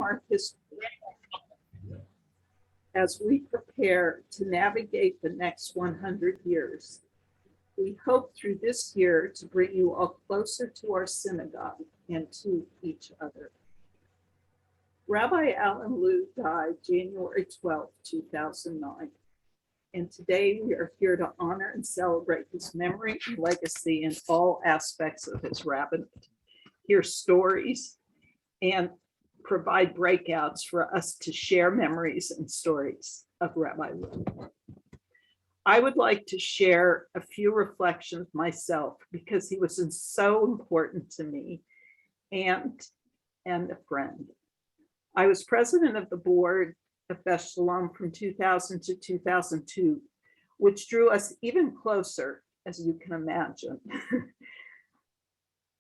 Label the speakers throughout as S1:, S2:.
S1: our history as we prepare to navigate the next 100 years. We hope through this year to bring you all closer to our synagogue and to each other. Rabbi Alan Lew died January 12, 2009. And today we are here to honor and celebrate his memory and legacy in all aspects of his rabbinate, hear stories, and provide breakouts for us to share memories and stories of Rabbi Lew. I would like to share a few reflections myself because he was so important to me and a friend. I was president of the board of Beth Sholom from 2000 to 2002, which drew us even closer, as you can imagine.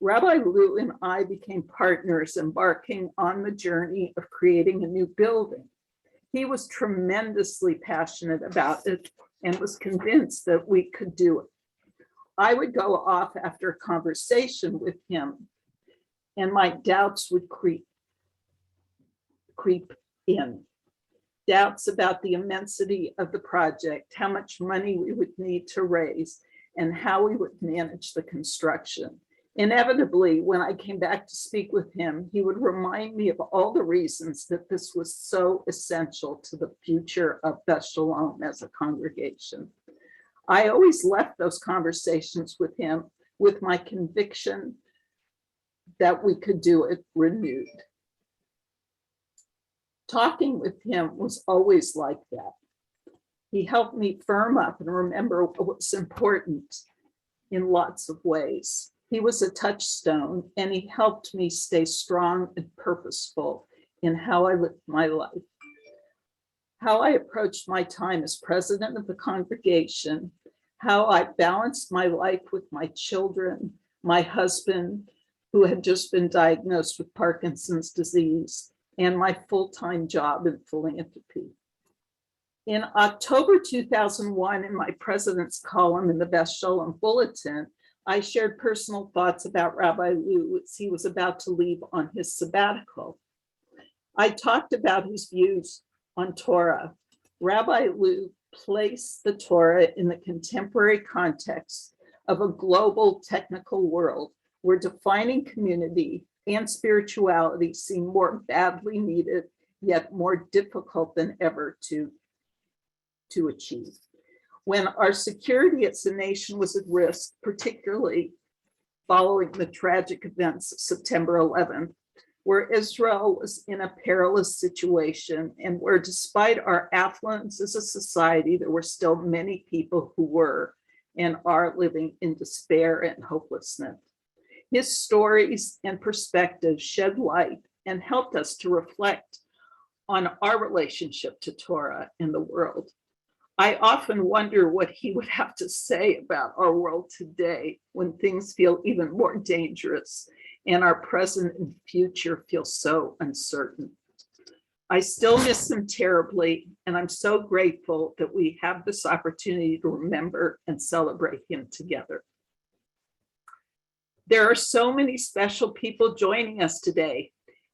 S1: Rabbi Lew and I became partners embarking on the journey of creating a new building. He was tremendously passionate about it and was convinced that we could do it. I would go off after a conversation with him, and my doubts would creep in. Doubts about the immensity of the project, how much money we would need to raise, and how we would manage the construction. Inevitably, when I came back to speak with him, he would remind me of all the reasons that this was so essential to the future of Beth Sholom as a congregation. I always left those conversations with him with my conviction that we could do it renewed. Talking with him was always like that. He helped me firm up and remember what's important in lots of ways. He was a touchstone, and he helped me stay strong and purposeful in how I lived my life. How I approached my time as president of the congregation, how I balanced my life with my children, my husband, who had just been diagnosed with Parkinson's disease, and my full-time job in philanthropy. In October 2001, in my president's column in the Beth Sholom Bulletin, I shared personal thoughts about Rabbi Lew as he was about to leave on his sabbatical. I talked about his views on Torah. Rabbi Lew placed the Torah in the contemporary context of a global technical world where defining community and spirituality seem more badly needed, yet more difficult than ever to achieve. When our security as a nation was at risk, particularly following the tragic events of September 11th, where Israel was in a perilous situation and where, despite our affluence as a society, there were still many people who were and are living in despair and hopelessness. His stories and perspectives shed light and helped us to reflect on our relationship to Torah in the world. I often wonder what he would have to say about our world today when things feel even more dangerous and our present and future feel so uncertain. I still miss him terribly, and I'm so grateful that we have this opportunity to remember and celebrate him together. There are so many special people joining us today.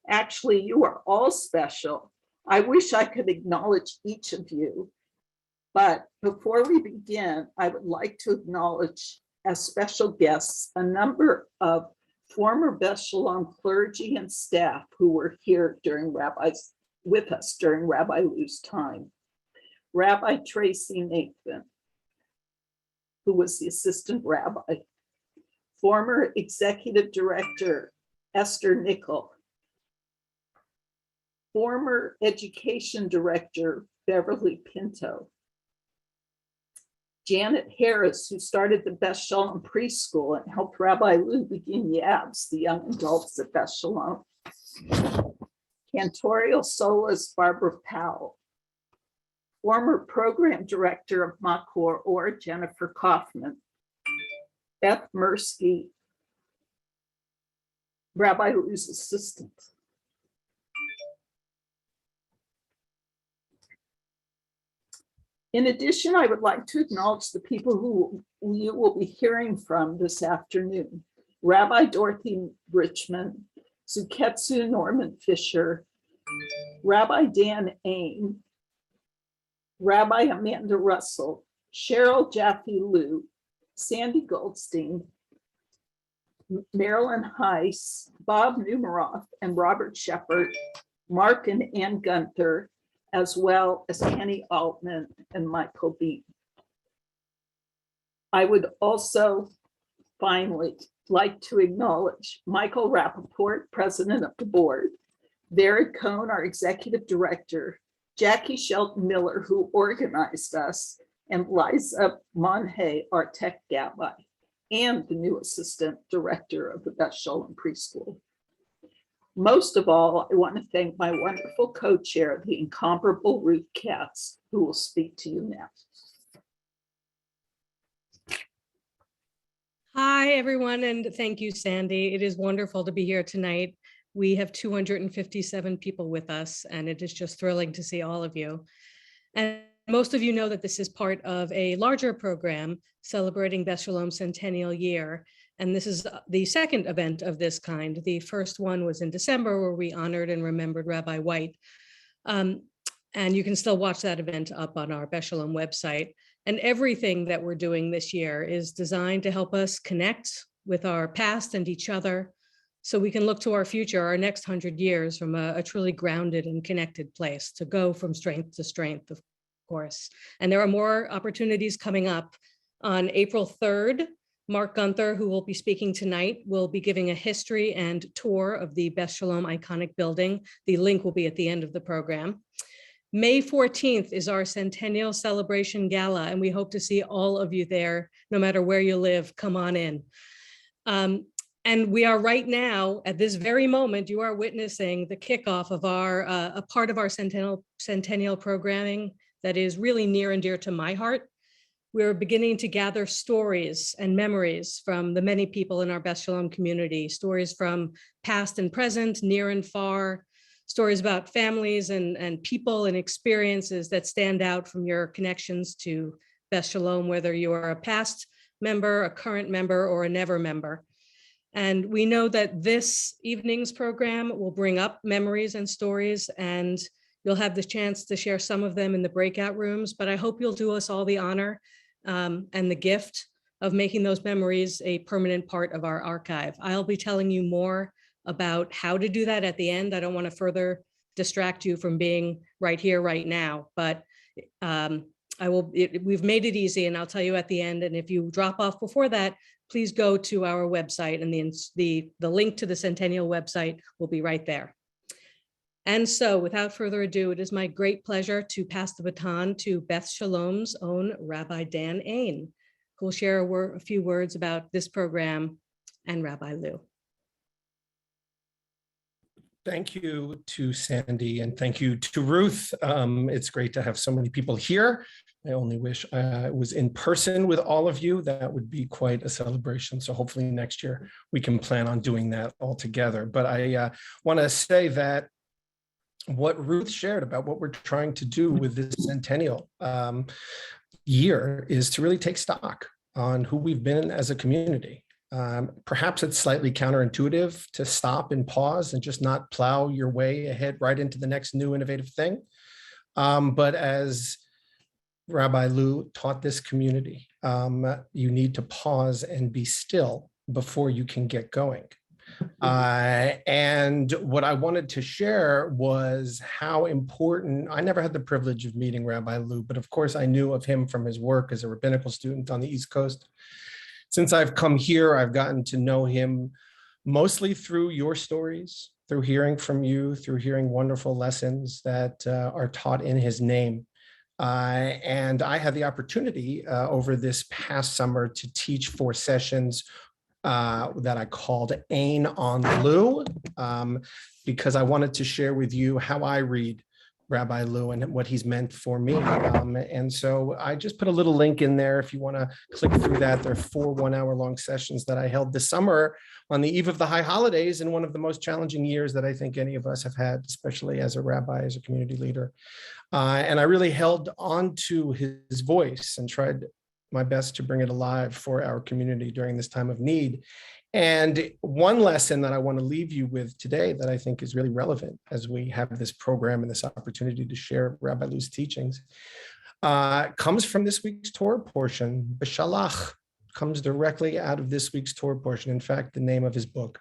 S1: Actually, you are all special. I wish I could acknowledge each of you. But before we begin, I would like to acknowledge as special guests a number of former Beth Sholom clergy and staff who were here with us during Rabbi Lew's time. Rabbi Tracy Nathan, who was the assistant rabbi. Former executive director Esther Nickel. Former education director Beverly Pinto. Janet Harris, who started the Beth Sholom preschool and helped Rabbi Lew begin YABS, the young adults at Beth Sholom. Cantorial soloist Barbara Powell. Former program director of Makor Or Jennifer Kaufman. Beth Mursky, Rabbi Lew's assistant. In addition, I would like to acknowledge the people who you will be hearing from this afternoon. Rabbi Dorothy Richman, Zoketsu Norman Fischer, Rabbi Dan Ain, Rabbi Amanda Russell, Sherril Jaffe Lew, Sandy Goldstein, Marilyn Heiss, Bob Numeroff, and Robert Shepard, Mark and Ann Gunther, as well as Kenny Altman and Michael Beaton. I would also finally like to acknowledge Michael Rappaport, president of the board, Barry Cohn, our executive director, Jackie Shelton Miller, who organized us, and Liza Monhay, our tech gabby, and the new assistant director of the Beth Sholom preschool. Most of all, I want to thank my wonderful co-chair, the incomparable Ruth Katz, who will speak to you now.
S2: Hi, everyone, and thank you, Sandy. It is wonderful to be here tonight. We have 257 people with us, and it is just thrilling to see all of you. And most of you know that this is part of a larger program celebrating Beth Sholom's centennial year. And this is the second event of this kind. The first one was in December, where we honored and remembered Rabbi White. And you can still watch that event up on our Beth Sholom website. And everything that we're doing this year is designed to help us connect with our past and each other, so we can look to our future, our next 100 years, from a truly grounded and connected place, to go from strength to strength, of course. And there are more opportunities coming up. On April 3rd, Mark Gunther, who will be speaking tonight, will be giving a history and tour of the Beth Sholom iconic building. The link will be at the end of the program. May 14th is our Centennial Celebration Gala, and we hope to see all of you there, no matter where you live. Come on in. And we are right now, at this very moment, you are witnessing the kickoff of our a part of our Centennial programming that is really near and dear to my heart. We're beginning to gather stories and memories from the many people in our Beth Sholom community, stories from past and present, near and far, stories about families and people and experiences that stand out from your connections to Beth Sholom, whether you are a past member, a current member, or a never member. And we know that this evening's program will bring up memories and stories, and you'll have the chance to share some of them in the breakout rooms, but I hope you'll do us all the honor and the gift of making those memories a permanent part of our archive. I'll be telling you more about how to do that at the end. I don't want to further distract you from being right here, right now, but we've made it easy, and I'll tell you at the end. And if you drop off before that, please go to our website, and the link to the Centennial website will be right there. And so without further ado, it is my great pleasure to pass the baton to Beth Sholom's own Rabbi Dan Ain, who will share a few words about this program and Rabbi Lew.
S3: Thank you to Sandy, and thank you to Ruth. It's great to have so many people here. I only wish I was in person with all of you. That would be quite a celebration. So hopefully next year we can plan on doing that all together. But I want to say that what Ruth shared about what we're trying to do with this centennial year is to really take stock on who we've been as a community. Perhaps it's slightly counterintuitive to stop and pause and just not plow your way ahead right into the next new innovative thing. But as Rabbi Lew taught this community, you need to pause and be still before you can get going. And what I wanted to share was how important, I never had the privilege of meeting Rabbi Lew, but of course I knew of him from his work as a rabbinical student on the East Coast. Since I've come here, I've gotten to know him mostly through your stories, through hearing from you, through hearing wonderful lessons that are taught in his name. And I had the opportunity over this past summer to teach 4 sessions that I called Ain on Lew, because I wanted to share with you how I read Rabbi Lew and what he's meant for me. And so I just put a little link in there if you want to click through that. There are 4 one-hour-long sessions that I held this summer on the eve of the high holidays in one of the most challenging years that I think any of us have had, especially as a rabbi, as a community leader. And I really held on to his voice and tried my best to bring it alive for our community during this time of need. And one lesson that I want to leave you with today that I think is really relevant as we have this program and this opportunity to share Rabbi Lew's teachings comes from this week's Torah portion. B'shalach comes directly out of this week's Torah portion. In fact, the name of his book,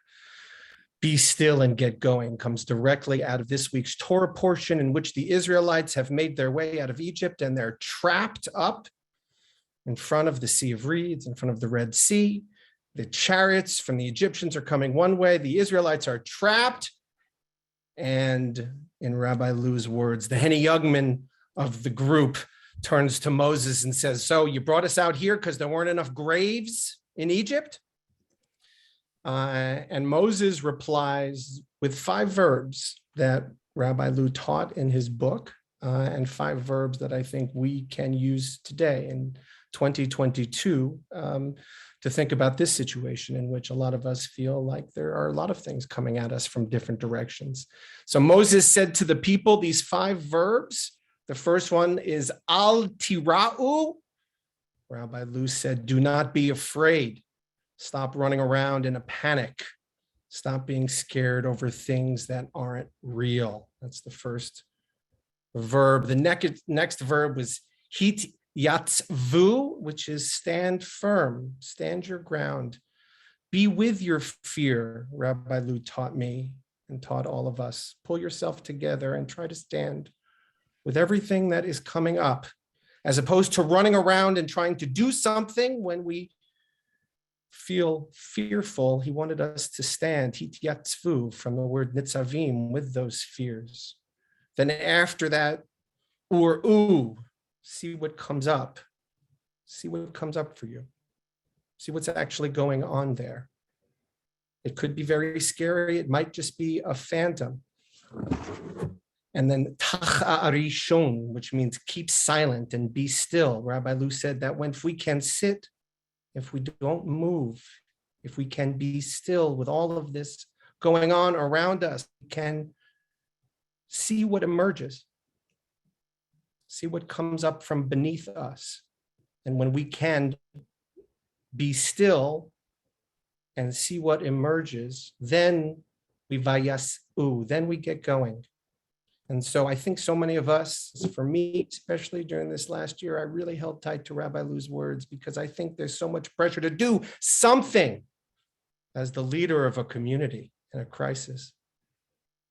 S3: Be Still and Get Going, comes directly out of this week's Torah portion, in which the Israelites have made their way out of Egypt and they're trapped up in front of the Sea of Reeds, in front of the Red Sea. The chariots from the Egyptians are coming one way. The Israelites are trapped. And in Rabbi Lew's words, the Henny Youngman of the group turns to Moses and says, so you brought us out here because there weren't enough graves in Egypt? And Moses replies with 5 verbs that Rabbi Lew taught in his book, and 5 verbs that I think we can use today in 2022 to think about this situation in which a lot of us feel like there are a lot of things coming at us from different directions. So Moses said to the people these 5 verbs. The first one is al tira'u. Rabbi Lew said, do not be afraid. Stop running around in a panic. Stop being scared over things that aren't real. That's the first verb. The next verb was hit yatzvu, which is stand firm, stand your ground. Be with your fear, Rabbi Lew taught me and taught all of us. Pull yourself together and try to stand with everything that is coming up, as opposed to running around and trying to do something when we feel fearful. He wanted us to stand, hityatzvu, from the word nitzavim, with those fears. Then after that, ur-u, see what comes up. See what comes up for you. See what's actually going on there. It could be very scary. It might just be a phantom. And then tacha arishon, which means keep silent and be still. Rabbi Lew said that if we can sit, if we don't move, if we can be still with all of this going on around us, we can see what emerges, see what comes up from beneath us. And when we can be still and see what emerges, then we vayasu, then we get going. And so I think so many of us, for me, especially during this last year, I really held tight to Rabbi Lew's words because I think there's so much pressure to do something as the leader of a community in a crisis.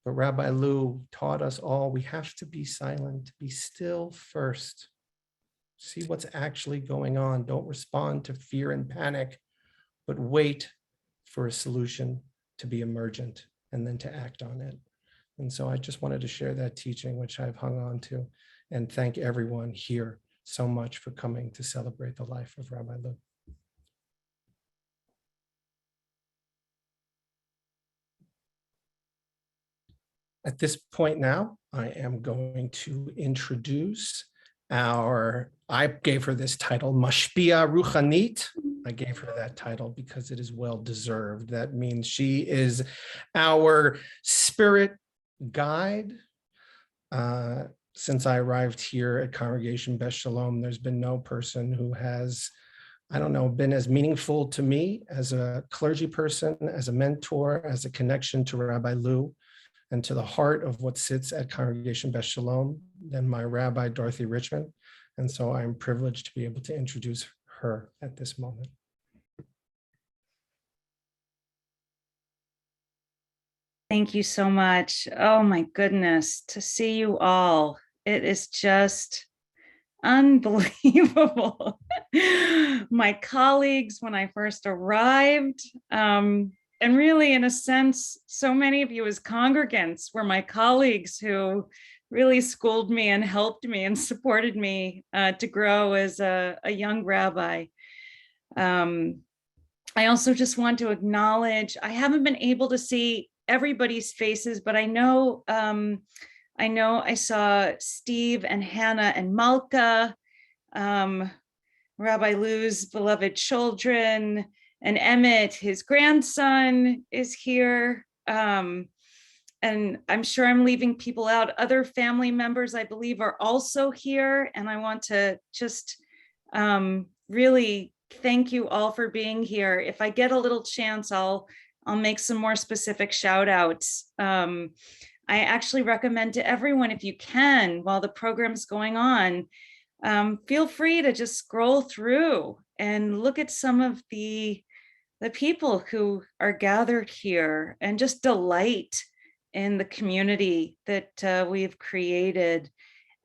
S3: But Rabbi Lew taught us all, we have to be silent, be still first. See what's actually going on. Don't respond to fear and panic, but wait for a solution to be emergent and then to act on it. And so I just wanted to share that teaching, which I've hung on to, and thank everyone here so much for coming to celebrate the life of Rabbi Lew. At this point now, I am going to introduce I gave her this title, Mashpia Ruchanit. I gave her that title because it is well deserved. That means she is our spirit guide. Since I arrived here at Congregation Beth Sholom, there's been no person who has, been as meaningful to me as a clergy person, as a mentor, as a connection to Rabbi Lew, and to the heart of what sits at Congregation Beth Sholom than my rabbi, Dorothy Richman. And so I'm privileged to be able to introduce her at this moment.
S4: Thank you so much. Oh my goodness, to see you all. It is just unbelievable. My colleagues, when I first arrived, and really in a sense, so many of you as congregants were my colleagues who really schooled me and helped me and supported me to grow as a young rabbi. I also just want to acknowledge, I haven't been able to see everybody's faces, but I know I saw Steve and Hannah and Malka, Rabbi Lew's beloved children, and Emmett, his grandson, is here. And I'm sure I'm leaving people out. Other family members, I believe, are also here. And I want to just really thank you all for being here. If I get a little chance, I'll make some more specific shout outs. I actually recommend to everyone, if you can, while the program's going on, feel free to just scroll through and look at some of the people who are gathered here and just delight in the community that we've created.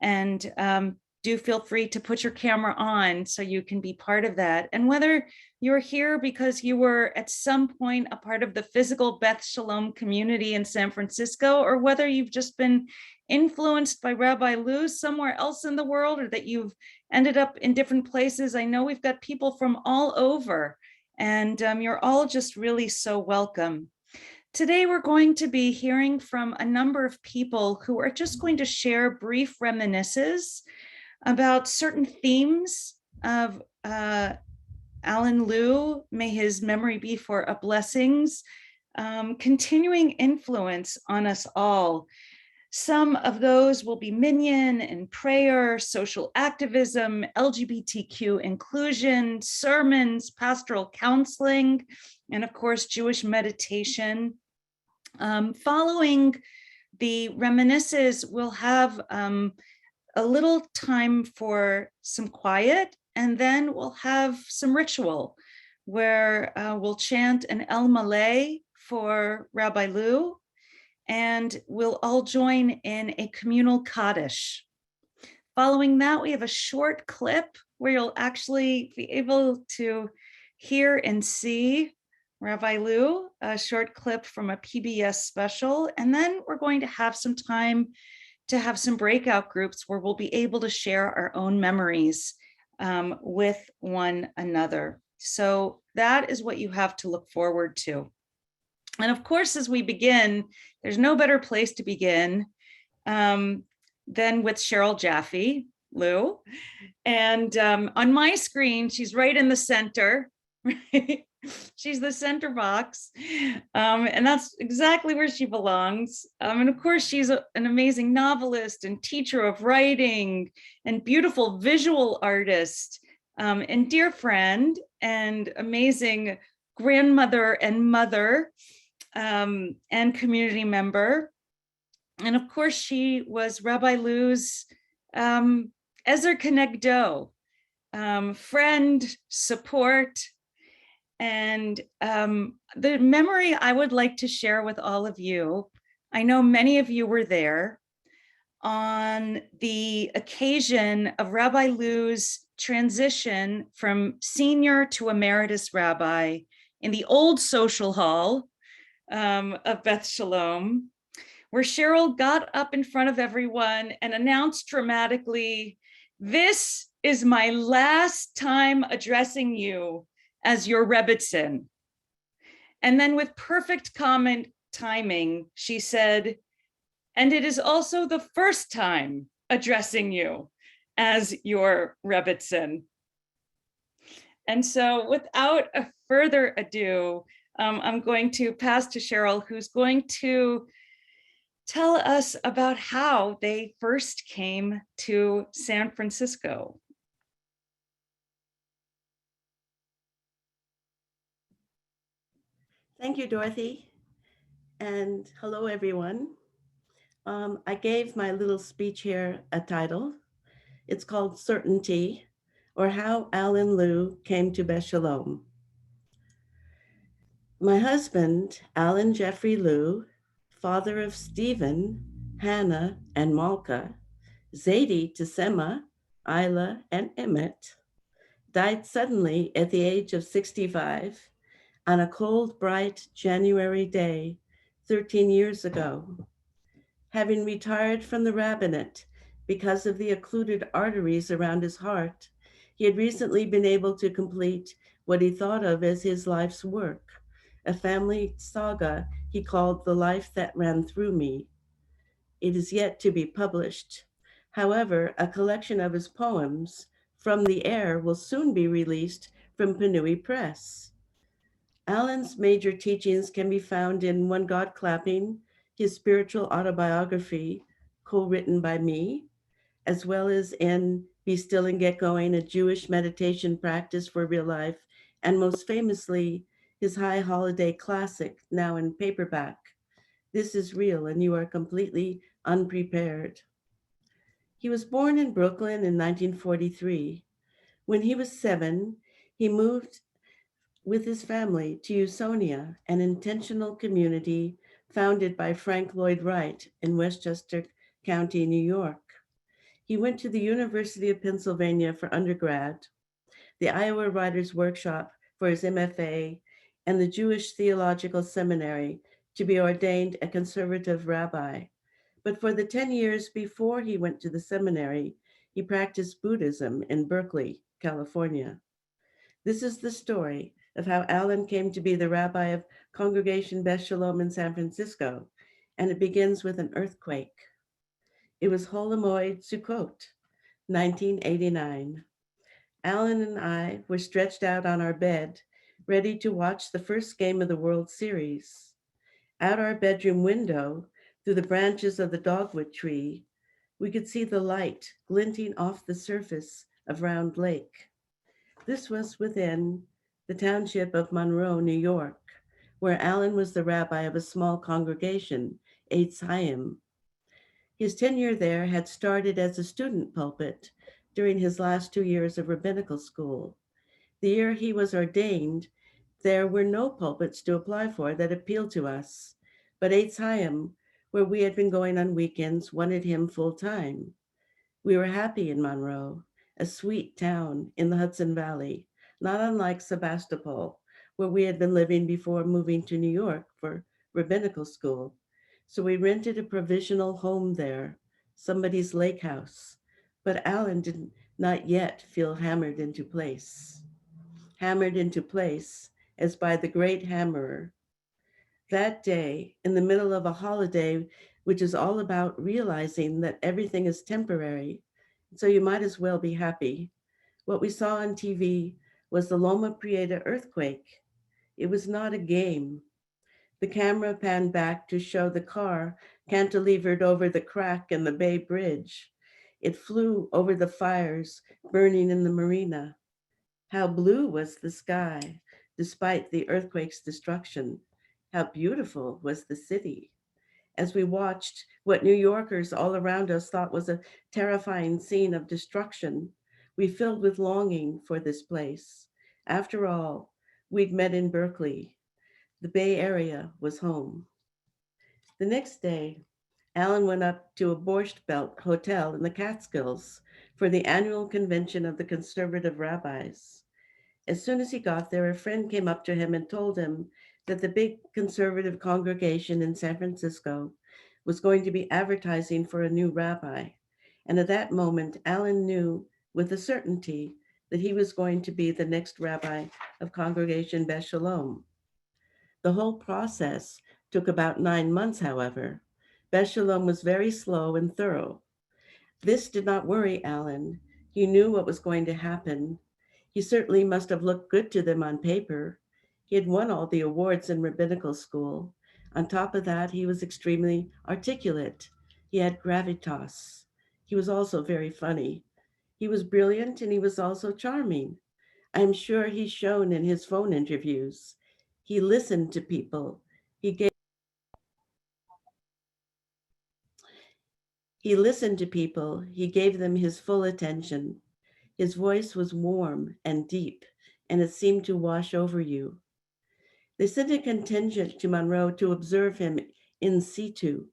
S4: And do feel free to put your camera on so you can be part of that. And whether you're here because you were at some point a part of the physical Beth Sholom community in San Francisco, or whether you've just been influenced by Rabbi Lew somewhere else in the world, or that you've ended up in different places, I know we've got people from all over, and you're all just really so welcome. Today, we're going to be hearing from a number of people who are just going to share brief reminiscences about certain themes of Alan Lew, may his memory be for a blessings, continuing influence on us all. Some of those will be minyan and prayer, social activism, LGBTQ inclusion, sermons, pastoral counseling, and of course, Jewish meditation. Following the reminiscences, we'll have a little time for some quiet, and then we'll have some ritual where we'll chant an El Malei for Rabbi Lew, and we'll all join in a communal Kaddish. Following that, we have a short clip where you'll actually be able to hear and see Rabbi Lew, a short clip from a PBS special, and then we're going to have some time to have some breakout groups where we'll be able to share our own memories with one another. So that is what you have to look forward to. And of course, as we begin, there's no better place to begin than with Sherril Jaffe, Lew. And on my screen, she's right in the center, right? She's the center box, and that's exactly where she belongs. And of course, she's an amazing novelist and teacher of writing and beautiful visual artist, and dear friend and amazing grandmother and mother, and community member. And of course, she was Rabbi Lew's Ezer Kenegdo, friend, support. And the memory I would like to share with all of you, I know many of you were there on the occasion of Rabbi Lew's transition from senior to emeritus rabbi in the old social hall of Beth Sholom, where Cheryl got up in front of everyone and announced dramatically, "This is my last time addressing you as your Rebbitzin." And then with perfect comment timing, she said, "And it is also the first time addressing you as your Rebbitzin." And so without a further ado, I'm going to pass to Cheryl, who's going to tell us about how they first came to San Francisco.
S5: Thank you, Dorothy. And hello, everyone. I gave my little speech here a title. It's called Certainty, or How Alan Lew Came to Beth Sholom. My husband, Alan Jeffrey Lew, father of Stephen, Hannah, and Malka, Zadie, Tesema, Isla, and Emmett, died suddenly at the age of 65 on a cold, bright January day 13 years ago. Having retired from the Rabbinate because of the occluded arteries around his heart, he had recently been able to complete what he thought of as his life's work, a family saga he called The Life That Ran Through Me. It is yet to be published. However, a collection of his poems, From the Air, will soon be released from Panui Press. Alan's major teachings can be found in One God Clapping, his spiritual autobiography, co-written by me, as well as in Be Still and Get Going, a Jewish meditation practice for real life, and most famously, his high holiday classic, now in paperback, This is Real and You Are Completely Unprepared. He was born in Brooklyn in 1943. When he was 7, he moved with his family to Usonia, an intentional community founded by Frank Lloyd Wright in Westchester County, New York. He went to the University of Pennsylvania for undergrad, the Iowa Writers Workshop for his MFA, and the Jewish Theological Seminary to be ordained a conservative rabbi. But for the 10 years before he went to the seminary, he practiced Buddhism in Berkeley, California. This is the story of how Alan came to be the rabbi of Congregation Beth Sholom in San Francisco, and it begins with an earthquake. It was Holomoid Sukkot, 1989. Alan and I were stretched out on our bed, ready to watch the first game of the World Series. Out our bedroom window, through the branches of the dogwood tree, we could see the light glinting off the surface of Round Lake. This was within the township of Monroe, New York, where Alan was the rabbi of a small congregation, Eitz Chaim. His tenure there had started as a student pulpit during his last 2 years of rabbinical school. The year he was ordained, there were no pulpits to apply for that appealed to us, but Eitz Chaim, where we had been going on weekends, wanted him full time. We were happy in Monroe, a sweet town in the Hudson Valley, not unlike Sebastopol, where we had been living before moving to New York for rabbinical school. So we rented a provisional home there, somebody's lake house, but Alan did not yet feel hammered into place. Hammered into place as by the great hammerer. That day, in the middle of a holiday, which is all about realizing that everything is temporary, so you might as well be happy. What we saw on TV was the Loma Prieta earthquake. It was not a game. The camera panned back to show the car cantilevered over the crack in the Bay Bridge. It flew over the fires burning in the marina. How blue was the sky, despite the earthquake's destruction. How beautiful was the city. As we watched what New Yorkers all around us thought was a terrifying scene of destruction, we filled with longing for this place. After all, we'd met in Berkeley. The Bay Area was home. The next day, Alan went up to a Borscht Belt hotel in the Catskills for the annual convention of the conservative rabbis. As soon as he got there, a friend came up to him and told him that the big conservative congregation in San Francisco was going to be advertising for a new rabbi. And at that moment, Alan knew with a certainty that he was going to be the next rabbi of Congregation Beth Sholom. The whole process took about 9 months, however. Beth Sholom was very slow and thorough. This did not worry Alan. He knew what was going to happen. He certainly must have looked good to them on paper. He had won all the awards in rabbinical school. On top of that, he was extremely articulate. He had gravitas. He was also very funny. He was brilliant and he was also charming. I'm sure he's shown in his phone interviews. He listened to people. He listened to people. He gave them his full attention. His voice was warm and deep, and it seemed to wash over you. They sent a contingent to Monroe to observe him in situ.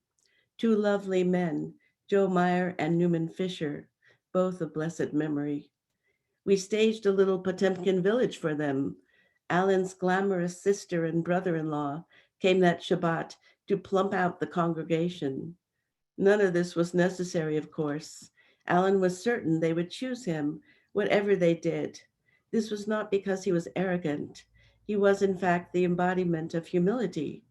S5: 2 lovely men, Joe Meyer and Newman Fischer, both of blessed memory. We staged a little Potemkin village for them. Alan's glamorous sister and brother-in-law came that Shabbat to plump out the congregation. None of this was necessary, of course. Alan was certain they would choose him, whatever they did. This was not because he was arrogant. He was, in fact, the embodiment of humility.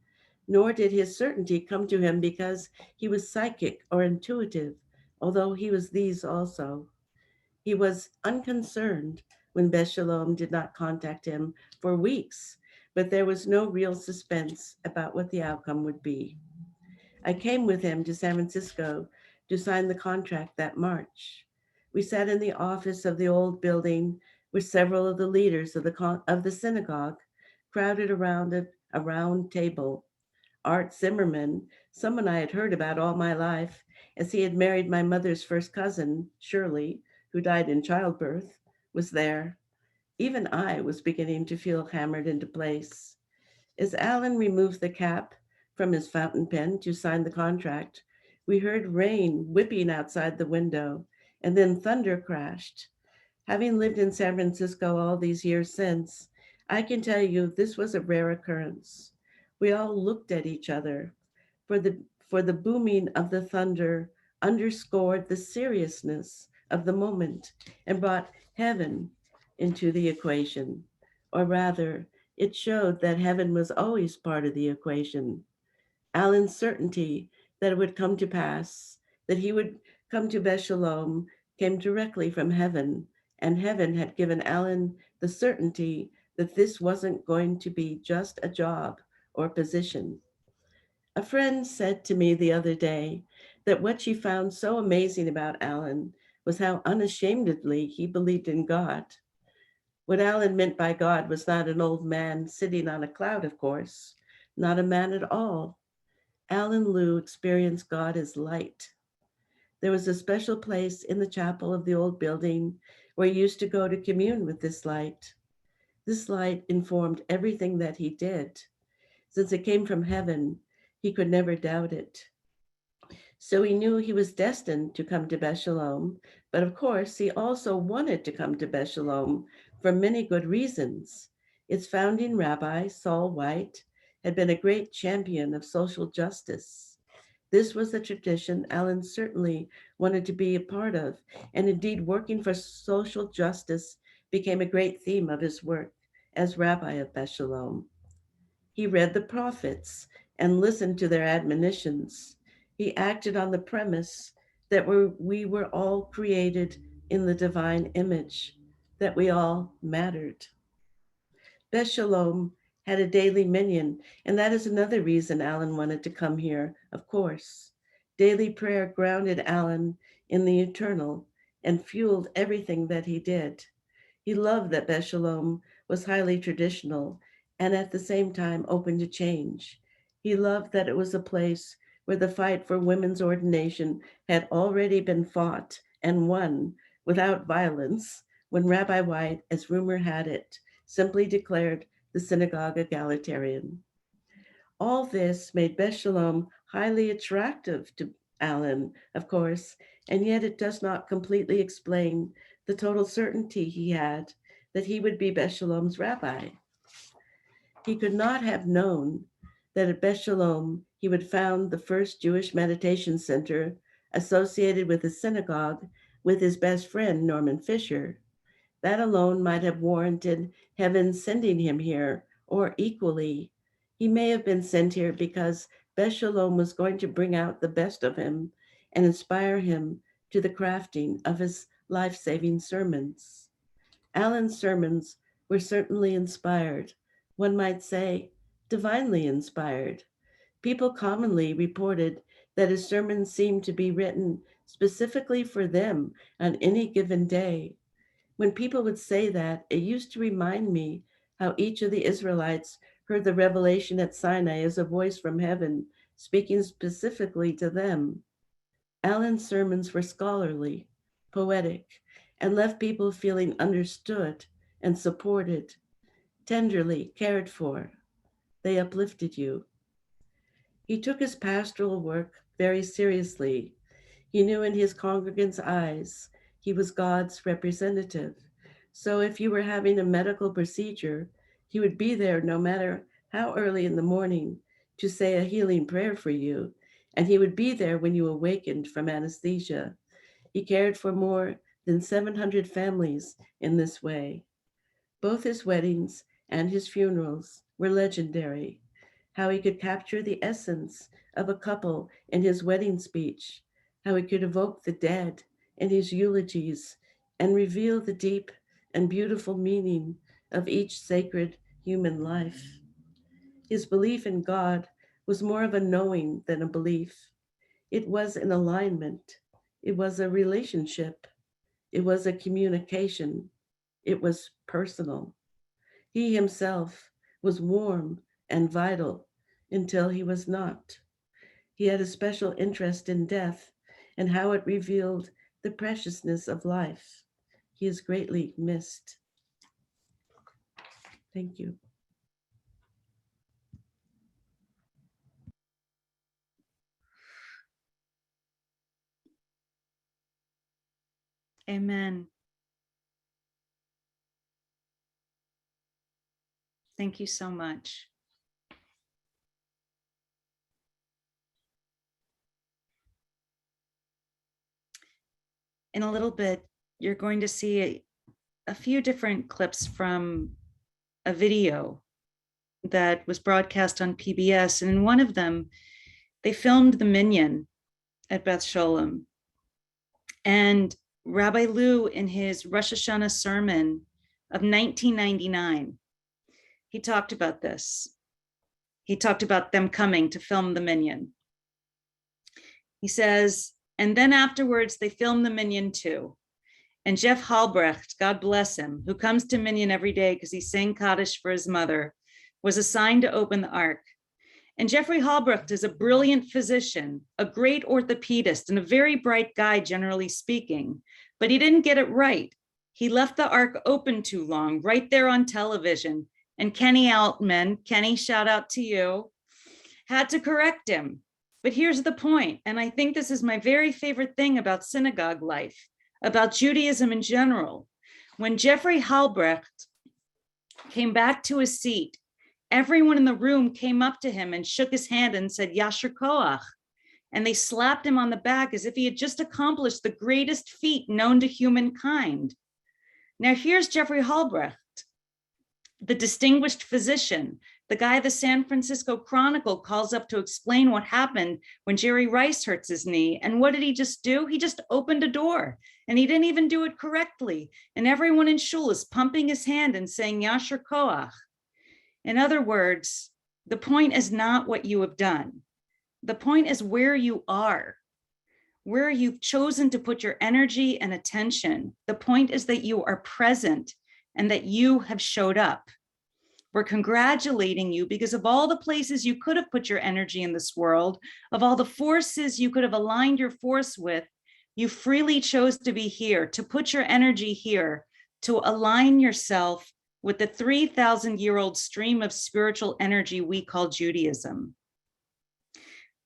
S5: Nor did his certainty come to him because he was psychic or intuitive, although he was these also. He was unconcerned when Beth Sholom did not contact him for weeks, but there was no real suspense about what the outcome would be. I came with him to San Francisco to sign the contract that March. We sat in the office of the old building with several of the leaders of the synagogue crowded around a round table. Art Zimmerman, someone I had heard about all my life, as he had married my mother's first cousin, Shirley, who died in childbirth, was there. Even I was beginning to feel hammered into place. As Alan removed the cap from his fountain pen to sign the contract, we heard rain whipping outside the window, and then thunder crashed. Having lived in San Francisco all these years since, I can tell you this was a rare occurrence. We all looked at each other, for the booming of the thunder underscored the seriousness of the moment and brought heaven into the equation. Or rather, it showed that heaven was always part of the equation. Alan's certainty that it would come to pass, that he would come to Beth Sholom, came directly from heaven, and heaven had given Alan the certainty that this wasn't going to be just a job or position. A friend said to me the other day that what she found so amazing about Alan was how unashamedly he believed in God. What Alan meant by God was not an old man sitting on a cloud, of course, not a man at all. Alan Lew experienced God as light. There was a special place in the chapel of the old building where he used to go to commune with this light. This light informed everything that he did. Since it came from heaven, he could never doubt it. So he knew he was destined to come to Beth Sholom, but of course he also wanted to come to Beth Sholom for many good reasons. Its founding rabbi, Saul White, had been a great champion of social justice. This was a tradition Alan certainly wanted to be a part of, and indeed working for social justice became a great theme of his work as rabbi of Beth Sholom. He read the prophets and listened to their admonitions. He acted on the premise that we were all created in the divine image, that we all mattered. Beth Sholom had a daily minyan, and that is another reason Alan wanted to come here, of course. Daily prayer grounded Alan in the eternal and fueled everything that he did. He loved that Beth Sholom was highly traditional and at the same time open to change. He loved that it was a place where the fight for women's ordination had already been fought and won without violence when Rabbi White, as rumor had it, simply declared the synagogue egalitarian. All this made Beth Sholom highly attractive to Alan, of course, and yet it does not completely explain the total certainty he had that he would be Beth Sholom's rabbi. He could not have known that at Beth Sholom he would found the first Jewish meditation center associated with the synagogue with his best friend, Norman Fischer. That alone might have warranted heaven sending him here, or equally, he may have been sent here because Beth Sholom was going to bring out the best of him and inspire him to the crafting of his life-saving sermons. Alan's sermons were certainly inspired, one might say divinely inspired. People commonly reported that his sermons seemed to be written specifically for them on any given day. When people would say that, it used to remind me how each of the Israelites heard the revelation at Sinai as a voice from heaven, speaking specifically to them. Alan's sermons were scholarly, poetic, and left people feeling understood and supported, tenderly cared for. They uplifted you. He took his pastoral work very seriously. He knew in his congregants' eyes he was God's representative. So if you were having a medical procedure, he would be there no matter how early in the morning to say a healing prayer for you, and he would be there when you awakened from anesthesia. He cared for more than 700 families in this way. Both his weddings and his funerals were legendary. How he could capture the essence of a couple in his wedding speech, how he could evoke the dead in his eulogies and reveal the deep and beautiful meaning of each sacred human life. His belief in God was more of a knowing than a belief. It was an alignment. It was a relationship. It was a communication. It was personal. He himself was warm and vital until he was not. He had a special interest in death and how it revealed the preciousness of life. He is greatly missed. Thank you.
S4: Amen. Thank you so much. In a little bit, you're going to see a few different clips from a video that was broadcast on PBS. And in one of them, they filmed the minyan at Beth Sholom. And Rabbi Lew, in his Rosh Hashanah sermon of 1999, he talked about this. He talked about them coming to film the minyan. He says, and then afterwards, they filmed the minyan too. And Jeff Halbrecht, God bless him, who comes to minyan every day because he sang Kaddish for his mother, was assigned to open the ark. And Jeffrey Halbrecht is a brilliant physician, a great orthopedist, and a very bright guy, generally speaking, but he didn't get it right. He left the ark open too long, right there on television. And Kenny Altman, Kenny, shout out to you, had to correct him. But here's the point, and I think this is my very favorite thing about synagogue life, about Judaism in general. When Jeffrey Halbrecht came back to his seat, everyone in the room came up to him and shook his hand and said, Yasher Koach. And they slapped him on the back as if he had just accomplished the greatest feat known to humankind. Now here's Jeffrey Halbrecht, the distinguished physician, the guy the San Francisco Chronicle calls up to explain what happened when Jerry Rice hurts his knee. And what did he just do? He just opened a door, and he didn't even do it correctly. And everyone in shul is pumping his hand and saying, Yasher Koach. In other words, the point is not what you have done. The point is where you are, where you've chosen to put your energy and attention. The point is that you are present and that you have showed up. We're congratulating you because of all the places you could have put your energy in this world, of all the forces you could have aligned your force with, you freely chose to be here, to put your energy here, to align yourself with the 3,000-year-old stream of spiritual energy we call Judaism.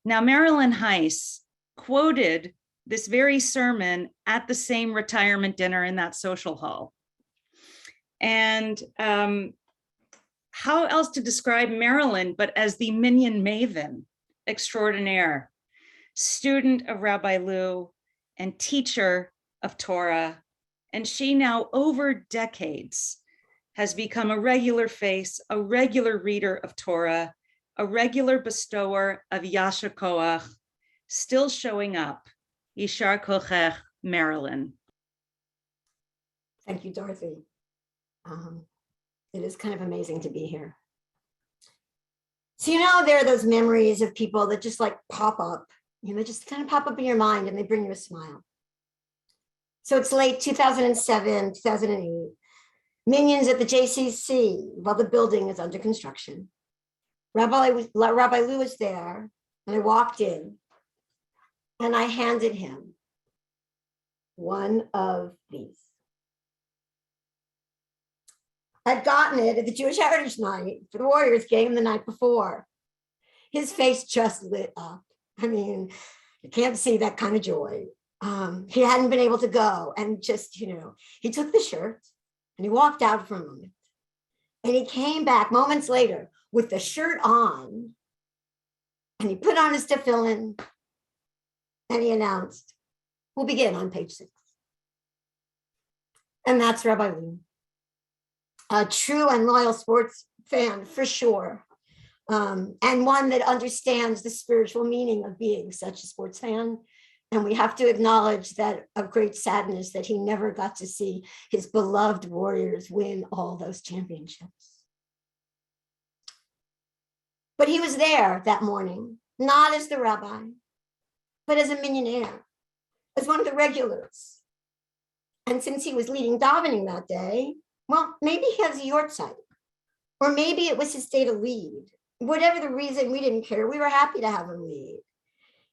S4: Now, Marilyn Heiss quoted this very sermon at the same retirement dinner in that social hall. And how else to describe Marilyn but as the minyan maven extraordinaire, student of Rabbi Lew and teacher of Torah. And she now, over decades, has become a regular face, a regular reader of Torah, a regular bestower of Yasher Koach, still showing up. Yishar Kochech, Marilyn.
S6: Thank you, Dorothy. It is kind of amazing to be here. So, there are those memories of people that just like pop up, just kind of pop up in your mind and they bring you a smile. So it's late 2007, 2008. Minions at the JCC while the building is under construction. Rabbi Lew was there, and I walked in, and I handed him one of these. I'd gotten it at the Jewish Heritage Night for the Warriors game the night before. His face just lit up. I mean, you can't see that kind of joy. He hadn't been able to go, and just, he took the shirt and he walked out for a moment. And he came back moments later with the shirt on, and he put on his tefillin, and he announced, we'll begin on page 6. And that's Rabbi Lew, a true and loyal sports fan for sure, and one that understands the spiritual meaning of being such a sports fan. And we have to acknowledge that of great sadness that he never got to see his beloved Warriors win all those championships. But he was there that morning, not as the rabbi, but as a millionaire, as one of the regulars. And since he was leading davening that day, well, maybe he has a yortzeit, or maybe it was his day to lead. Whatever the reason, we didn't care. We were happy to have him lead.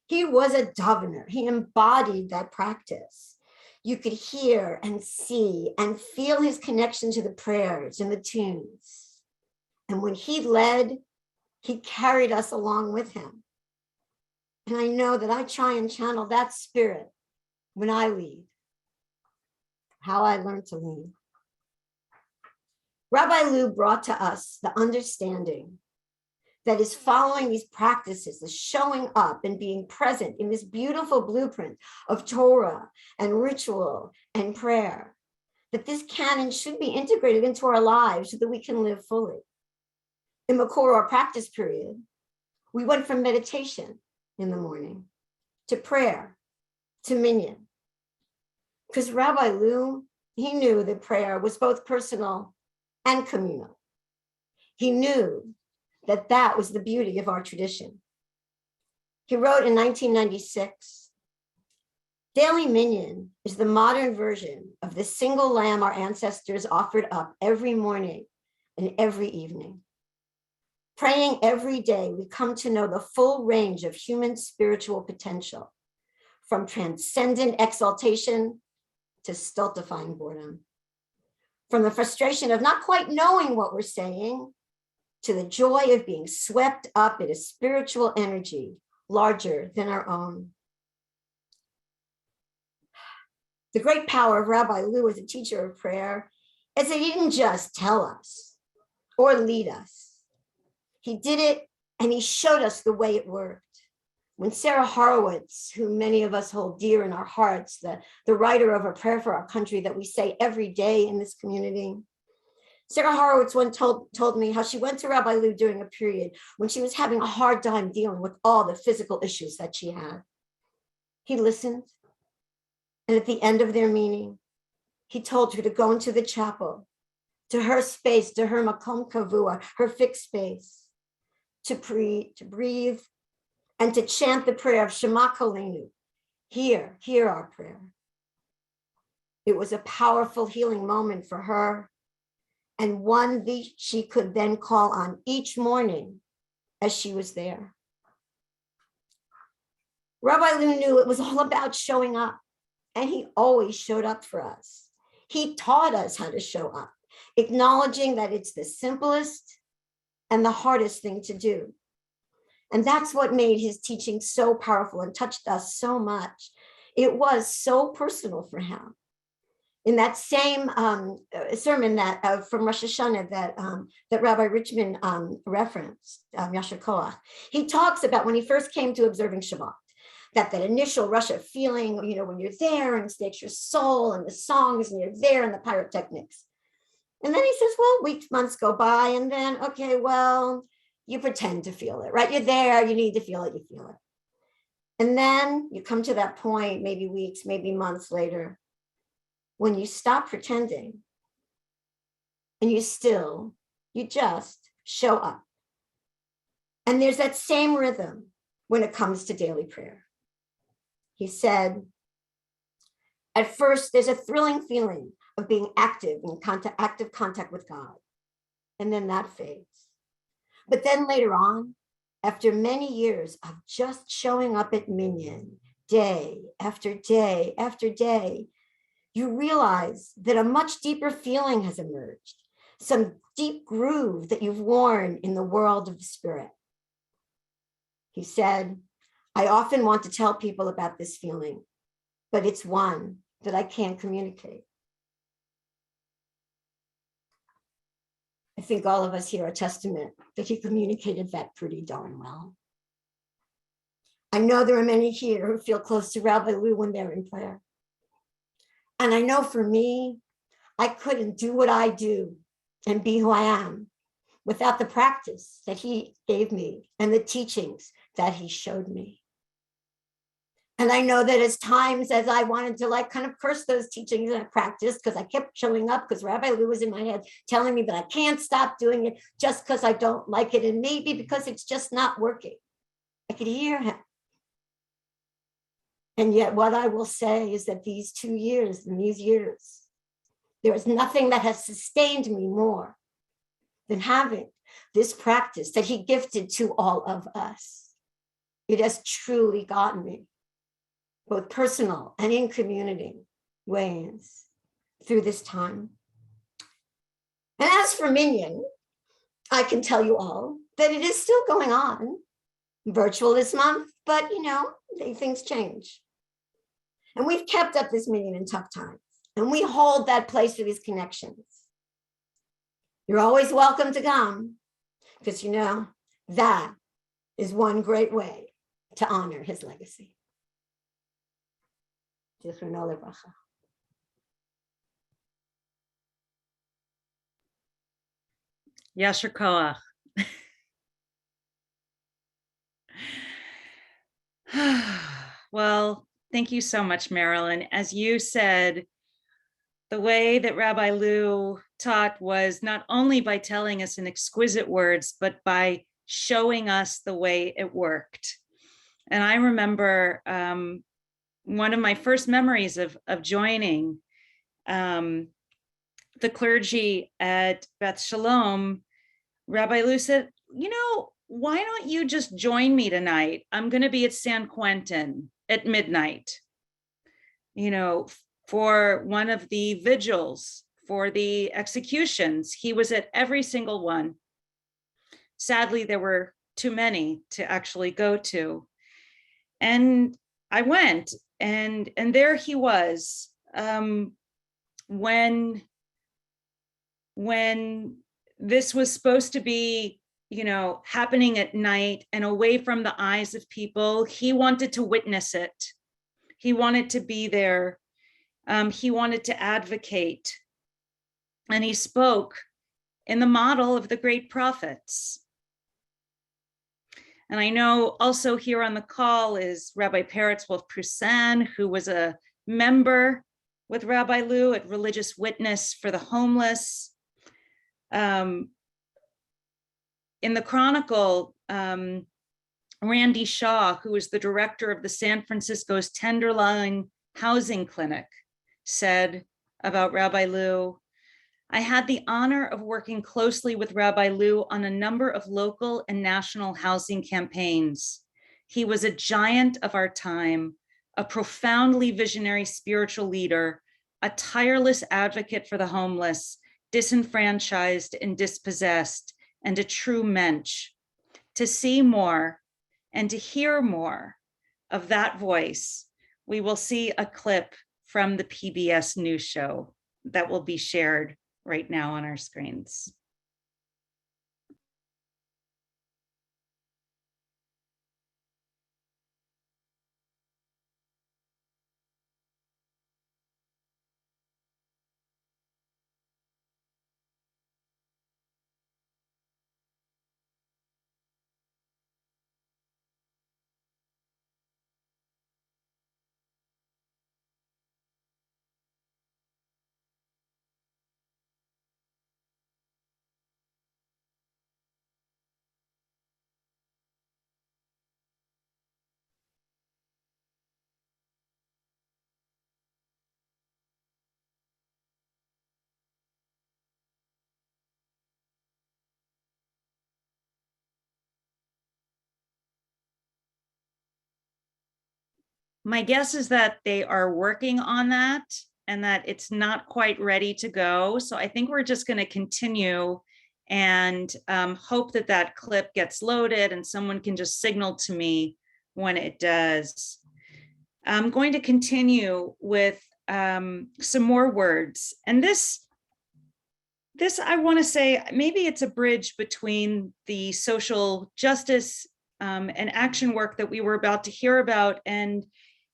S6: He was a davener. He embodied that practice. You could hear and see and feel his connection to the prayers and the tunes. And when he led, he carried us along with him. And I know that I try and channel that spirit when I lead, how I learned to lead. Rabbi Lew brought to us the understanding that is following these practices, the showing up and being present in this beautiful blueprint of Torah and ritual and prayer, that this canon should be integrated into our lives so that we can live fully. In Makor, our practice period, we went from meditation in the morning to prayer, to minyan. Because Rabbi Lew, he knew that prayer was both personal and communal. He knew that that was the beauty of our tradition. He wrote in 1996, daily minyan is the modern version of the single lamb our ancestors offered up every morning and every evening. Praying every day, we come to know the full range of human spiritual potential, from transcendent exaltation to stultifying boredom, from the frustration of not quite knowing what we're saying to the joy of being swept up in a spiritual energy larger than our own. The great power of Rabbi Lew as a teacher of prayer is that he didn't just tell us or lead us. He did it and he showed us the way it worked. When Sarah Horowitz, who many of us hold dear in our hearts, the writer of A Prayer for Our Country that we say every day in this community, Sarah Horowitz once told me how she went to Rabbi Lew during a period when she was having a hard time dealing with all the physical issues that she had. He listened, and at the end of their meeting, he told her to go into the chapel, to her space, to her makom kavua, her fixed space, to breathe, and to chant the prayer of Shema Kolenu. Hear our prayer. It was a powerful healing moment for her, and one that she could then call on each morning as she was there. Rabbi Lew knew it was all about showing up, and he always showed up for us. He taught us how to show up, acknowledging that it's the simplest and the hardest thing to do. And that's what made his teaching so powerful and touched us so much. It was so personal for him. In that same sermon that from Rosh Hashanah that Rabbi Richman referenced, Yasher Koach, he talks about when he first came to observing Shabbat, that initial rush of feeling, when you're there and it takes your soul and the songs and you're there and the pyrotechnics. And then he says, well, weeks, months go by, and then, okay, well, you pretend to feel it, right? You're there, you need to feel it, you feel it. And then you come to that point, maybe weeks, maybe months later, when you stop pretending and you just show up. And there's that same rhythm when it comes to daily prayer. He said, at first, there's a thrilling feeling of being active in active contact with God. And then that fades. But then later on, after many years of just showing up at minyan, day after day after day, you realize that a much deeper feeling has emerged, some deep groove that you've worn in the world of the spirit. He said, I often want to tell people about this feeling, but it's one that I can't communicate. I think all of us here are testament that he communicated that pretty darn well. I know there are many here who feel close to Rabbi Lew when they're in prayer. And I know for me, I couldn't do what I do and be who I am without the practice that he gave me and the teachings that he showed me. And I know that as times as I wanted to kind of curse those teachings and practice because I kept showing up because Rabbi Lew was in my head telling me that I can't stop doing it just because I don't like it. And maybe because it's just not working. I could hear him. And yet what I will say is that these 2 years, in these years, there is nothing that has sustained me more than having this practice that he gifted to all of us. It has truly gotten me, both personal and in community ways, through this time. And as for Minyan, I can tell you all that it is still going on, virtual this month, but things change. And we've kept up this Minyan in tough times, and we hold that place for these connections. You're always welcome to come, because that is one great way to honor his legacy. Zichrono livracha.
S4: Yasher koach. Well, thank you so much, Marilyn. As you said, the way that Rabbi Lew taught was not only by telling us in exquisite words, but by showing us the way it worked. And I remember one of my first memories of joining the clergy at Beth Sholom. Rabbi Lew said, why don't you just join me tonight? I'm going to be at San Quentin at midnight, for one of the vigils, for the executions. He was at every single one. Sadly, there were too many to actually go to. And I went, and there he was. When this was supposed to be, happening at night and away from the eyes of people, he wanted to witness it. He wanted to be there. He wanted to advocate. And he spoke in the model of the great prophets. And I know also here on the call is Rabbi Peretz Wolf-Prusan, who was a member with Rabbi Lew at Religious Witness for the Homeless. In the Chronicle, Randy Shaw, who is the director of the San Francisco's Tenderloin Housing Clinic, said about Rabbi Lew, I had the honor of working closely with Rabbi Lew on a number of local and national housing campaigns. He was a giant of our time, a profoundly visionary spiritual leader, a tireless advocate for the homeless, disenfranchised and dispossessed, and a true mensch. To see more and to hear more of that voice, we will see a clip from the PBS News show that will be shared right now on our screens. My guess is that they are working on that and that it's not quite ready to go. So I think we're just going to continue and hope that that clip gets loaded and someone can just signal to me when it does. I'm going to continue with some more words. And this I want to say, maybe it's a bridge between the social justice and action work that we were about to hear about and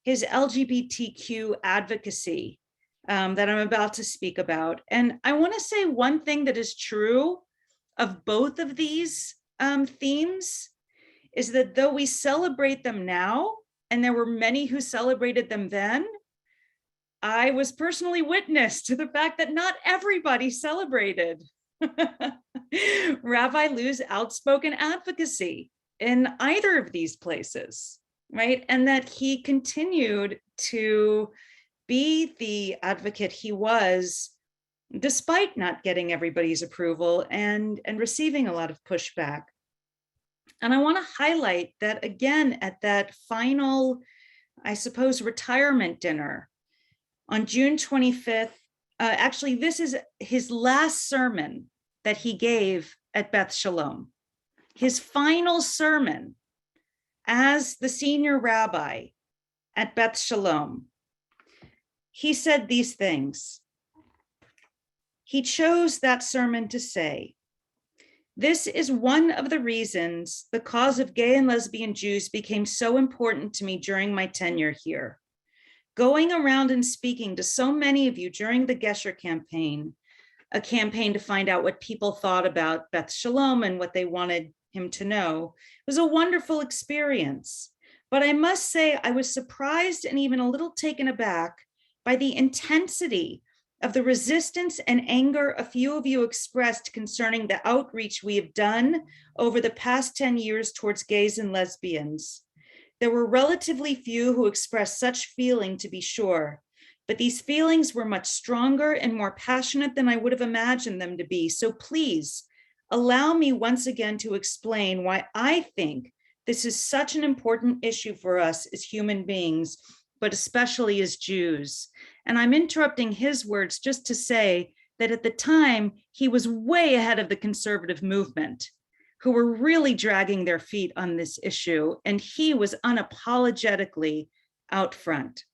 S4: his LGBTQ advocacy that I'm about to speak about. And I want to say one thing that is true of both of these themes is that though we celebrate them now, and there were many who celebrated them then, I was personally witness to the fact that not everybody celebrated Rabbi Lew's outspoken advocacy in either of these places. right? And that he continued to be the advocate he was, despite not getting everybody's approval and receiving a lot of pushback. And I want to highlight that again at that final, I suppose, retirement dinner on June 25th. Actually, this is his last sermon that he gave at Beth Sholom. His final sermon as the senior rabbi at Beth Sholom. He said these things. He chose that sermon to say, "This is one of the reasons the cause of gay and lesbian Jews became so important to me during my tenure here. Going around and speaking to so many of you during the Gesher campaign, a campaign to find out what people thought about Beth Sholom and what they wanted him to know, was a wonderful experience. But I must say I was surprised and even a little taken aback by the intensity of the resistance and anger a few of you expressed concerning the outreach we have done over the past 10 years towards gays and lesbians. There were relatively few who expressed such feeling, to be sure, but these feelings were much stronger and more passionate than I would have imagined them to be. So please allow me once again to explain why I think this is such an important issue for us as human beings, but especially as Jews." And I'm interrupting his words just to say that at the time, he was way ahead of the conservative movement, who were really dragging their feet on this issue, and he was unapologetically out front.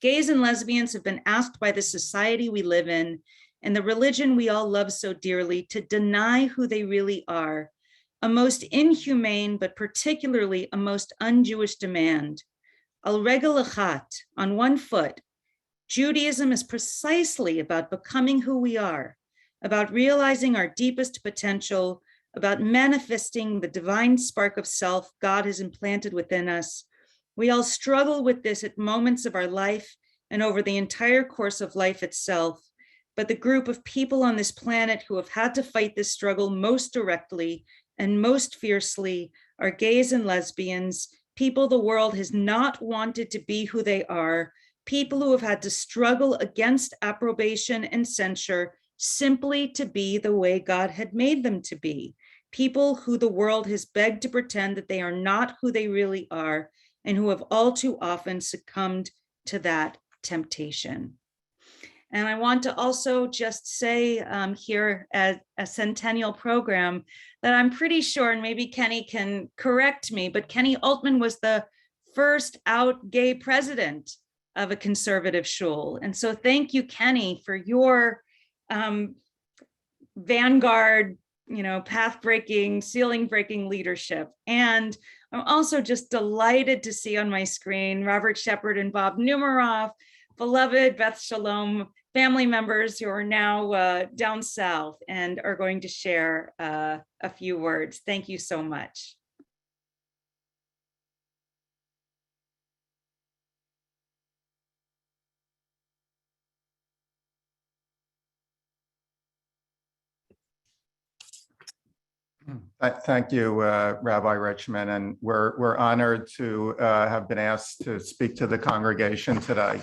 S4: Gays and lesbians have been asked by the society we live in and the religion we all love so dearly to deny who they really are, a most inhumane, but particularly a most un-Jewish demand. Al regel achat, on one foot, Judaism is precisely about becoming who we are, about realizing our deepest potential, about manifesting the divine spark of self God has implanted within us. We all struggle with this at moments of our life and over the entire course of life itself. But the group of people on this planet who have had to fight this struggle most directly and most fiercely are gays and lesbians, people the world has not wanted to be who they are, people who have had to struggle against approbation and censure simply to be the way God had made them to be, people who the world has begged to pretend that they are not who they really are, and who have all too often succumbed to that temptation. And I want to also just say here at a Centennial program that I'm pretty sure, and maybe Kenny can correct me, but Kenny Altman was the first out gay president of a conservative shul. And so thank you, Kenny, for your vanguard, path-breaking, ceiling-breaking leadership. And I'm also just delighted to see on my screen Robert Shepard and Bob Numeroff, beloved Beth Sholom family members who are now down south and are going to share a few words. Thank you so much.
S7: Thank you, Rabbi Richman, and we're honored to have been asked to speak to the congregation today.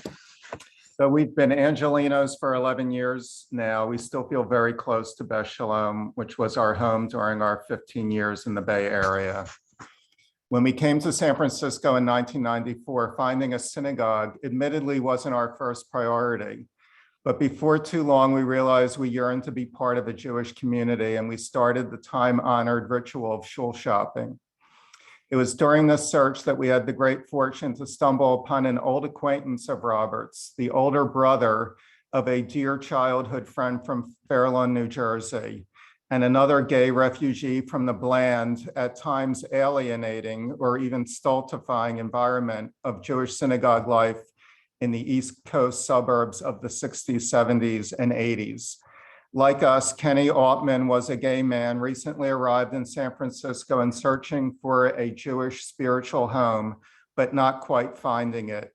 S7: So we've been Angelinos for 11 years now. We still feel very close to Beth Sholom, which was our home during our 15 years in the Bay Area. When we came to San Francisco in 1994, finding a synagogue admittedly wasn't our first priority. But before too long, we realized we yearned to be part of a Jewish community, and we started the time-honored ritual of shul shopping. It was during this search that we had the great fortune to stumble upon an old acquaintance of Robert's, the older brother of a dear childhood friend from Fair Lawn, New Jersey, and another gay refugee from the bland, at times alienating or even stultifying environment of Jewish synagogue life in the East Coast suburbs of the 60s, 70s, and 80s. Like us, Kenny Altman was a gay man recently arrived in San Francisco and searching for a Jewish spiritual home, but not quite finding it.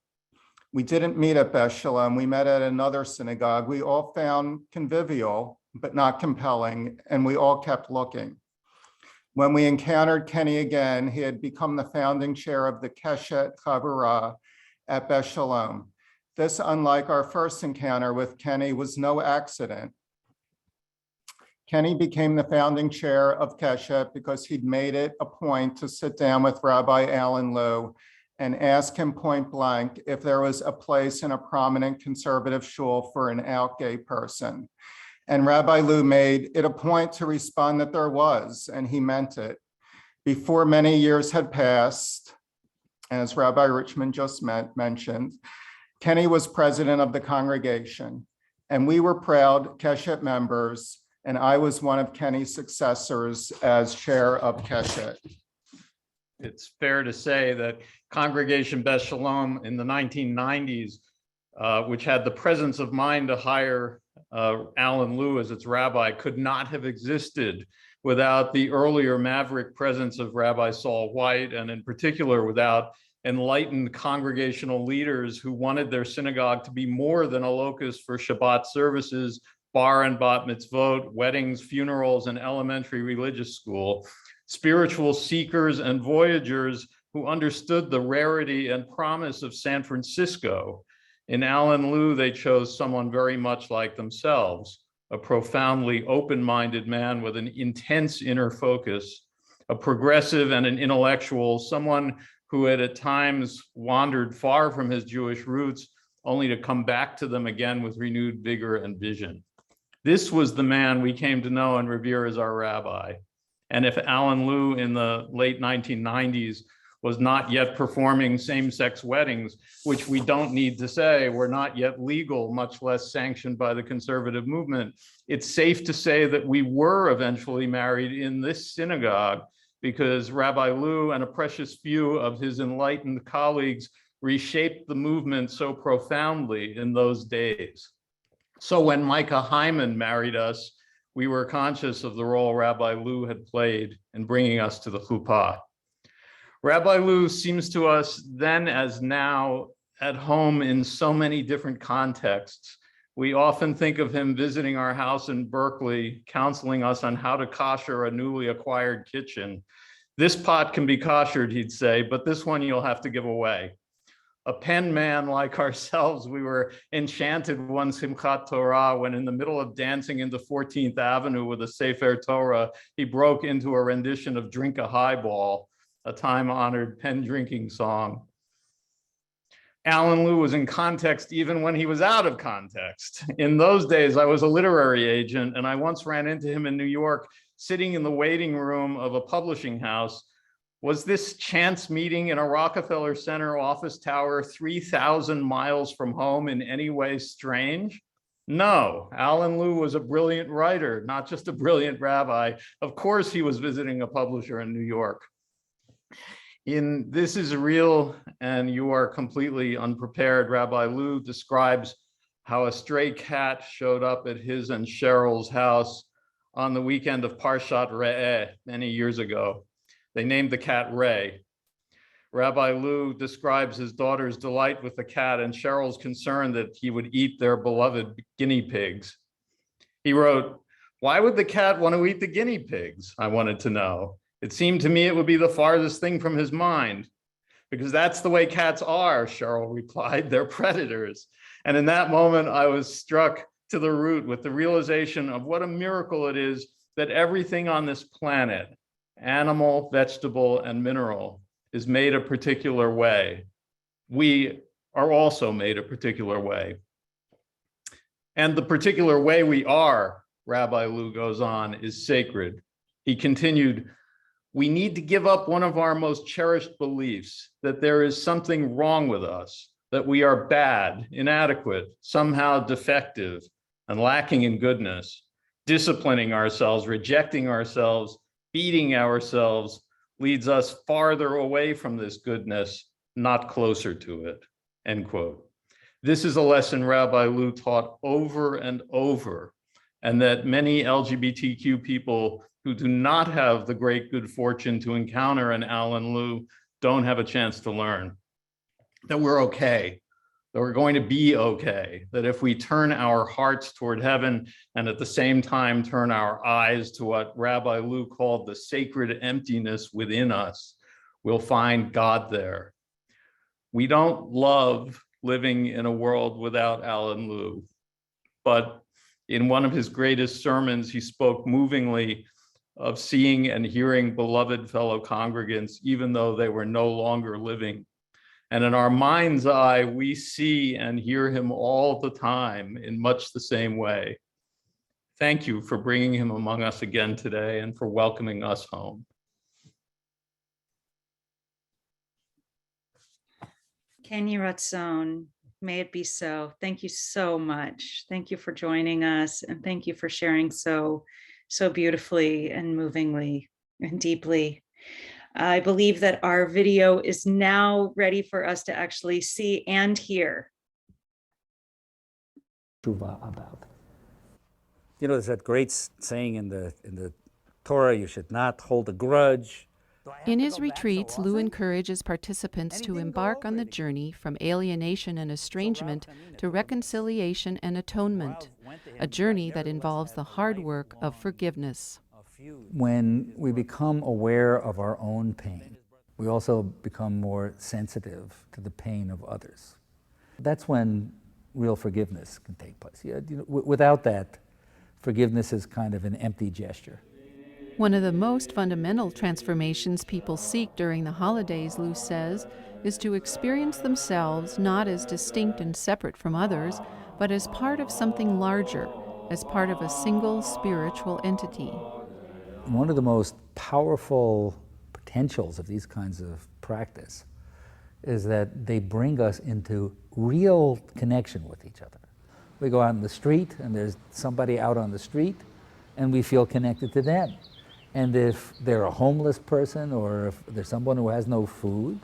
S7: We didn't meet at Beth Sholom, we met at another synagogue. We all found convivial, but not compelling, and we all kept looking. When we encountered Kenny again, he had become the founding chair of the Keshet Chavurah at Beth Sholom. This, unlike our first encounter with Kenny, was no accident. Kenny became the founding chair of Keshet because he'd made it a point to sit down with Rabbi Alan Lew and ask him point blank if there was a place in a prominent conservative shul for an out gay person. And Rabbi Lew made it a point to respond that there was, and he meant it. Before many years had passed, as Rabbi Richman just mentioned, Kenny was president of the congregation, and we were proud Keshet members, and I was one of Kenny's successors as chair of Keshet.
S8: It's fair to say that Congregation Beth Sholom in the 1990s, which had the presence of mind to hire Alan Lew as its rabbi, could not have existed without the earlier maverick presence of Rabbi Saul White, and in particular without enlightened congregational leaders who wanted their synagogue to be more than a locus for Shabbat services, bar and bat mitzvot, weddings, funerals, and elementary religious school. Spiritual seekers and voyagers who understood the rarity and promise of San Francisco. In Alan Lew, they chose someone very much like themselves, a profoundly open-minded man with an intense inner focus, a progressive and an intellectual, someone who had at times wandered far from his Jewish roots, only to come back to them again with renewed vigor and vision. This was the man we came to know and revere as our rabbi. And if Alan Lew in the late 1990s was not yet performing same-sex weddings, which we don't need to say were not yet legal, much less sanctioned by the conservative movement, it's safe to say that we were eventually married in this synagogue because Rabbi Lew and a precious few of his enlightened colleagues reshaped the movement so profoundly in those days. So when Micah Hyman married us, we were conscious of the role Rabbi Lew had played in bringing us to the chuppah. Rabbi Lew seems to us then as now at home in so many different contexts. We often think of him visiting our house in Berkeley, counseling us on how to kosher a newly acquired kitchen. This pot can be koshered, he'd say, but this one you'll have to give away. A pen man like ourselves, we were enchanted one Simchat Torah when in the middle of dancing into 14th Avenue with a Sefer Torah, he broke into a rendition of Drink a Highball, a time-honored pen drinking song. Alan Lew was in context even when he was out of context. In those days, I was a literary agent, and I once ran into him in New York, sitting in the waiting room of a publishing house. Was this chance meeting in a Rockefeller Center office tower 3,000 miles from home in any way strange? No, Alan Lew was a brilliant writer, not just a brilliant rabbi. Of course, he was visiting a publisher in New York. In This Is Real and You Are Completely Unprepared, Rabbi Lew describes how a stray cat showed up at his and Cheryl's house on the weekend of Parshat Re'eh many years ago. They named the cat Ray. Rabbi Lew describes his daughter's delight with the cat and Cheryl's concern that he would eat their beloved guinea pigs. He wrote, "Why would the cat want to eat the guinea pigs? I wanted to know. It seemed to me it would be the farthest thing from his mind." "Because that's the way cats are," Cheryl replied. "They're predators." And in that moment, I was struck to the root with the realization of what a miracle it is that everything on this planet, animal, vegetable, and mineral, is made a particular way. We are also made a particular way. And the particular way we are, Rabbi Lew goes on, is sacred. He continued, "We need to give up one of our most cherished beliefs, that there is something wrong with us, that we are bad, inadequate, somehow defective, and lacking in goodness. Disciplining ourselves, rejecting ourselves, beating ourselves leads us farther away from this goodness, not closer to it," end quote. This is a lesson Rabbi Lew taught over and over, and that many LGBTQ people who do not have the great good fortune to encounter an Alan Lew don't have a chance to learn. That we're okay. that we're going to be okay, that if we turn our hearts toward heaven and at the same time turn our eyes to what Rabbi Lew called the sacred emptiness within us, we'll find God there. We don't love living in a world without Alan Lew, but in one of his greatest sermons, he spoke movingly of seeing and hearing beloved fellow congregants, even though they were no longer living. And in our mind's eye, we see and hear him all the time in much the same way. Thank you for bringing him among us again today and for welcoming us home.
S4: Kenya Ratzon, may it be so. Thank you so much. Thank you for joining us, and thank you for sharing so beautifully and movingly and deeply. I believe that our video is now ready for us to actually see and hear.
S9: About. You know, there's that great saying in the Torah, you should not hold a grudge.
S10: In his retreats, Lew encourages participants to embark on the journey from alienation and estrangement to reconciliation and atonement, a journey that involves the hard work of forgiveness.
S9: When we become aware of our own pain, we also become more sensitive to the pain of others. That's when real forgiveness can take place. Without that, forgiveness is kind of an empty gesture.
S10: One of the most fundamental transformations people seek during the holidays, Lew says, is to experience themselves not as distinct and separate from others, but as part of something larger, as part of a single spiritual entity.
S9: One of the most powerful potentials of these kinds of practice is that they bring us into real connection with each other. We go out in the street and there's somebody out on the street and we feel connected to them. And if they're a homeless person or if there's someone who has no food,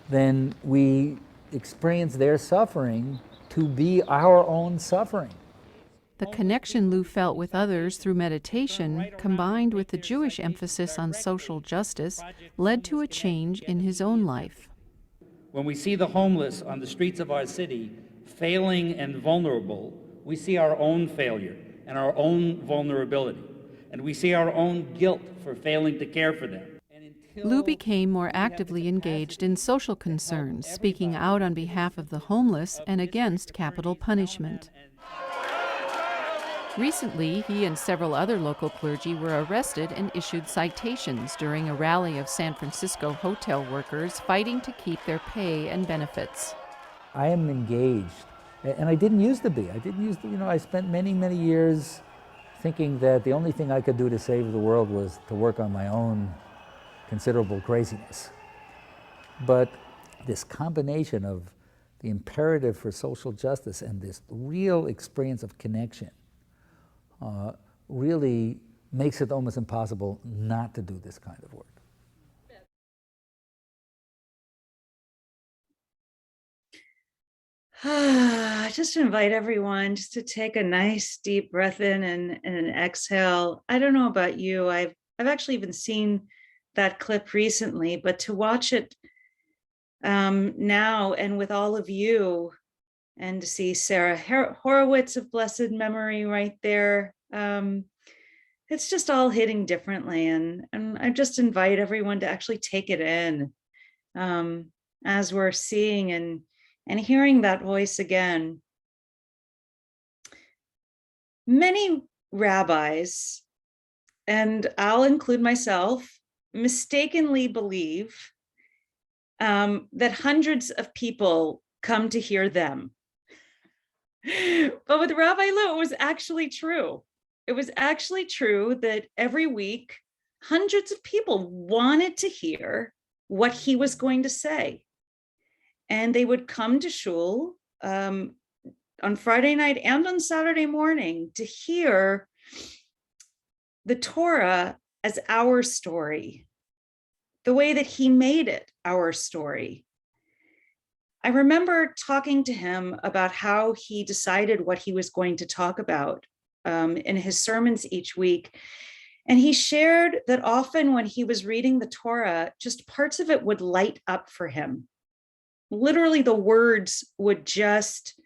S9: then we experience their suffering to be our own suffering.
S10: The connection Lew felt with others through meditation, combined with the Jewish emphasis on social justice, led to a change in his own life.
S11: When we see the homeless on the streets of our city, failing and vulnerable, we see our own failure and our own vulnerability, and we see our own guilt for failing to care for them.
S10: Lew became more actively engaged in social concerns, speaking out on behalf of the homeless and against capital punishment. Recently, he and several other local clergy were arrested and issued citations during a rally of San Francisco hotel workers fighting to keep their pay and benefits.
S9: I am engaged, and I didn't used to be. I spent many, many years thinking that the only thing I could do to save the world was to work on my own considerable craziness. But this combination of the imperative for social justice and this real experience of connection really makes it almost impossible not to do this kind of work.
S4: Just invite everyone just to take a nice deep breath in and an exhale. I don't know about you, I've actually even seen that clip recently, but to watch it now and with all of you, and to see Sarah Horowitz of blessed memory right there, it's just all hitting differently. And I just invite everyone to actually take it in as we're seeing and hearing that voice again. Many rabbis, and I'll include myself, mistakenly believe that hundreds of people come to hear them. But with Rabbi Lew, it was actually true. It was actually true that every week, hundreds of people wanted to hear what he was going to say. And they would come to shul on Friday night and on Saturday morning to hear the Torah as our story, the way that he made it our story. I remember talking to him about how he decided what he was going to talk about in his sermons each week. And he shared that often when he was reading the Torah, just parts of it would light up for him. literally the words would just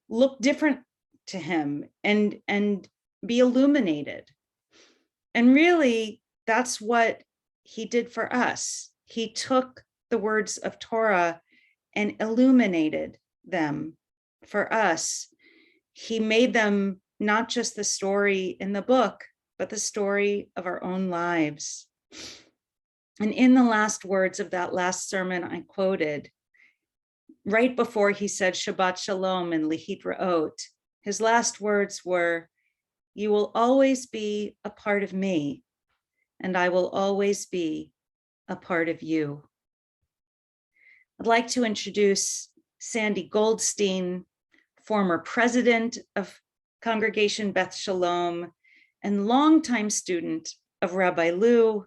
S4: look different to him and be illuminated. And really, that's what he did for us. He took the words of Torah and illuminated them for us. He made them not just the story in the book, but the story of our own lives. And in the last words of that last sermon I quoted, right before he said Shabbat Shalom and Lihitraot, his last words were, "You will always be a part of me, and I will always be a part of you." I'd like to introduce Sandy Goldstein, former president of Congregation Beth Sholom and longtime student of Rabbi Lew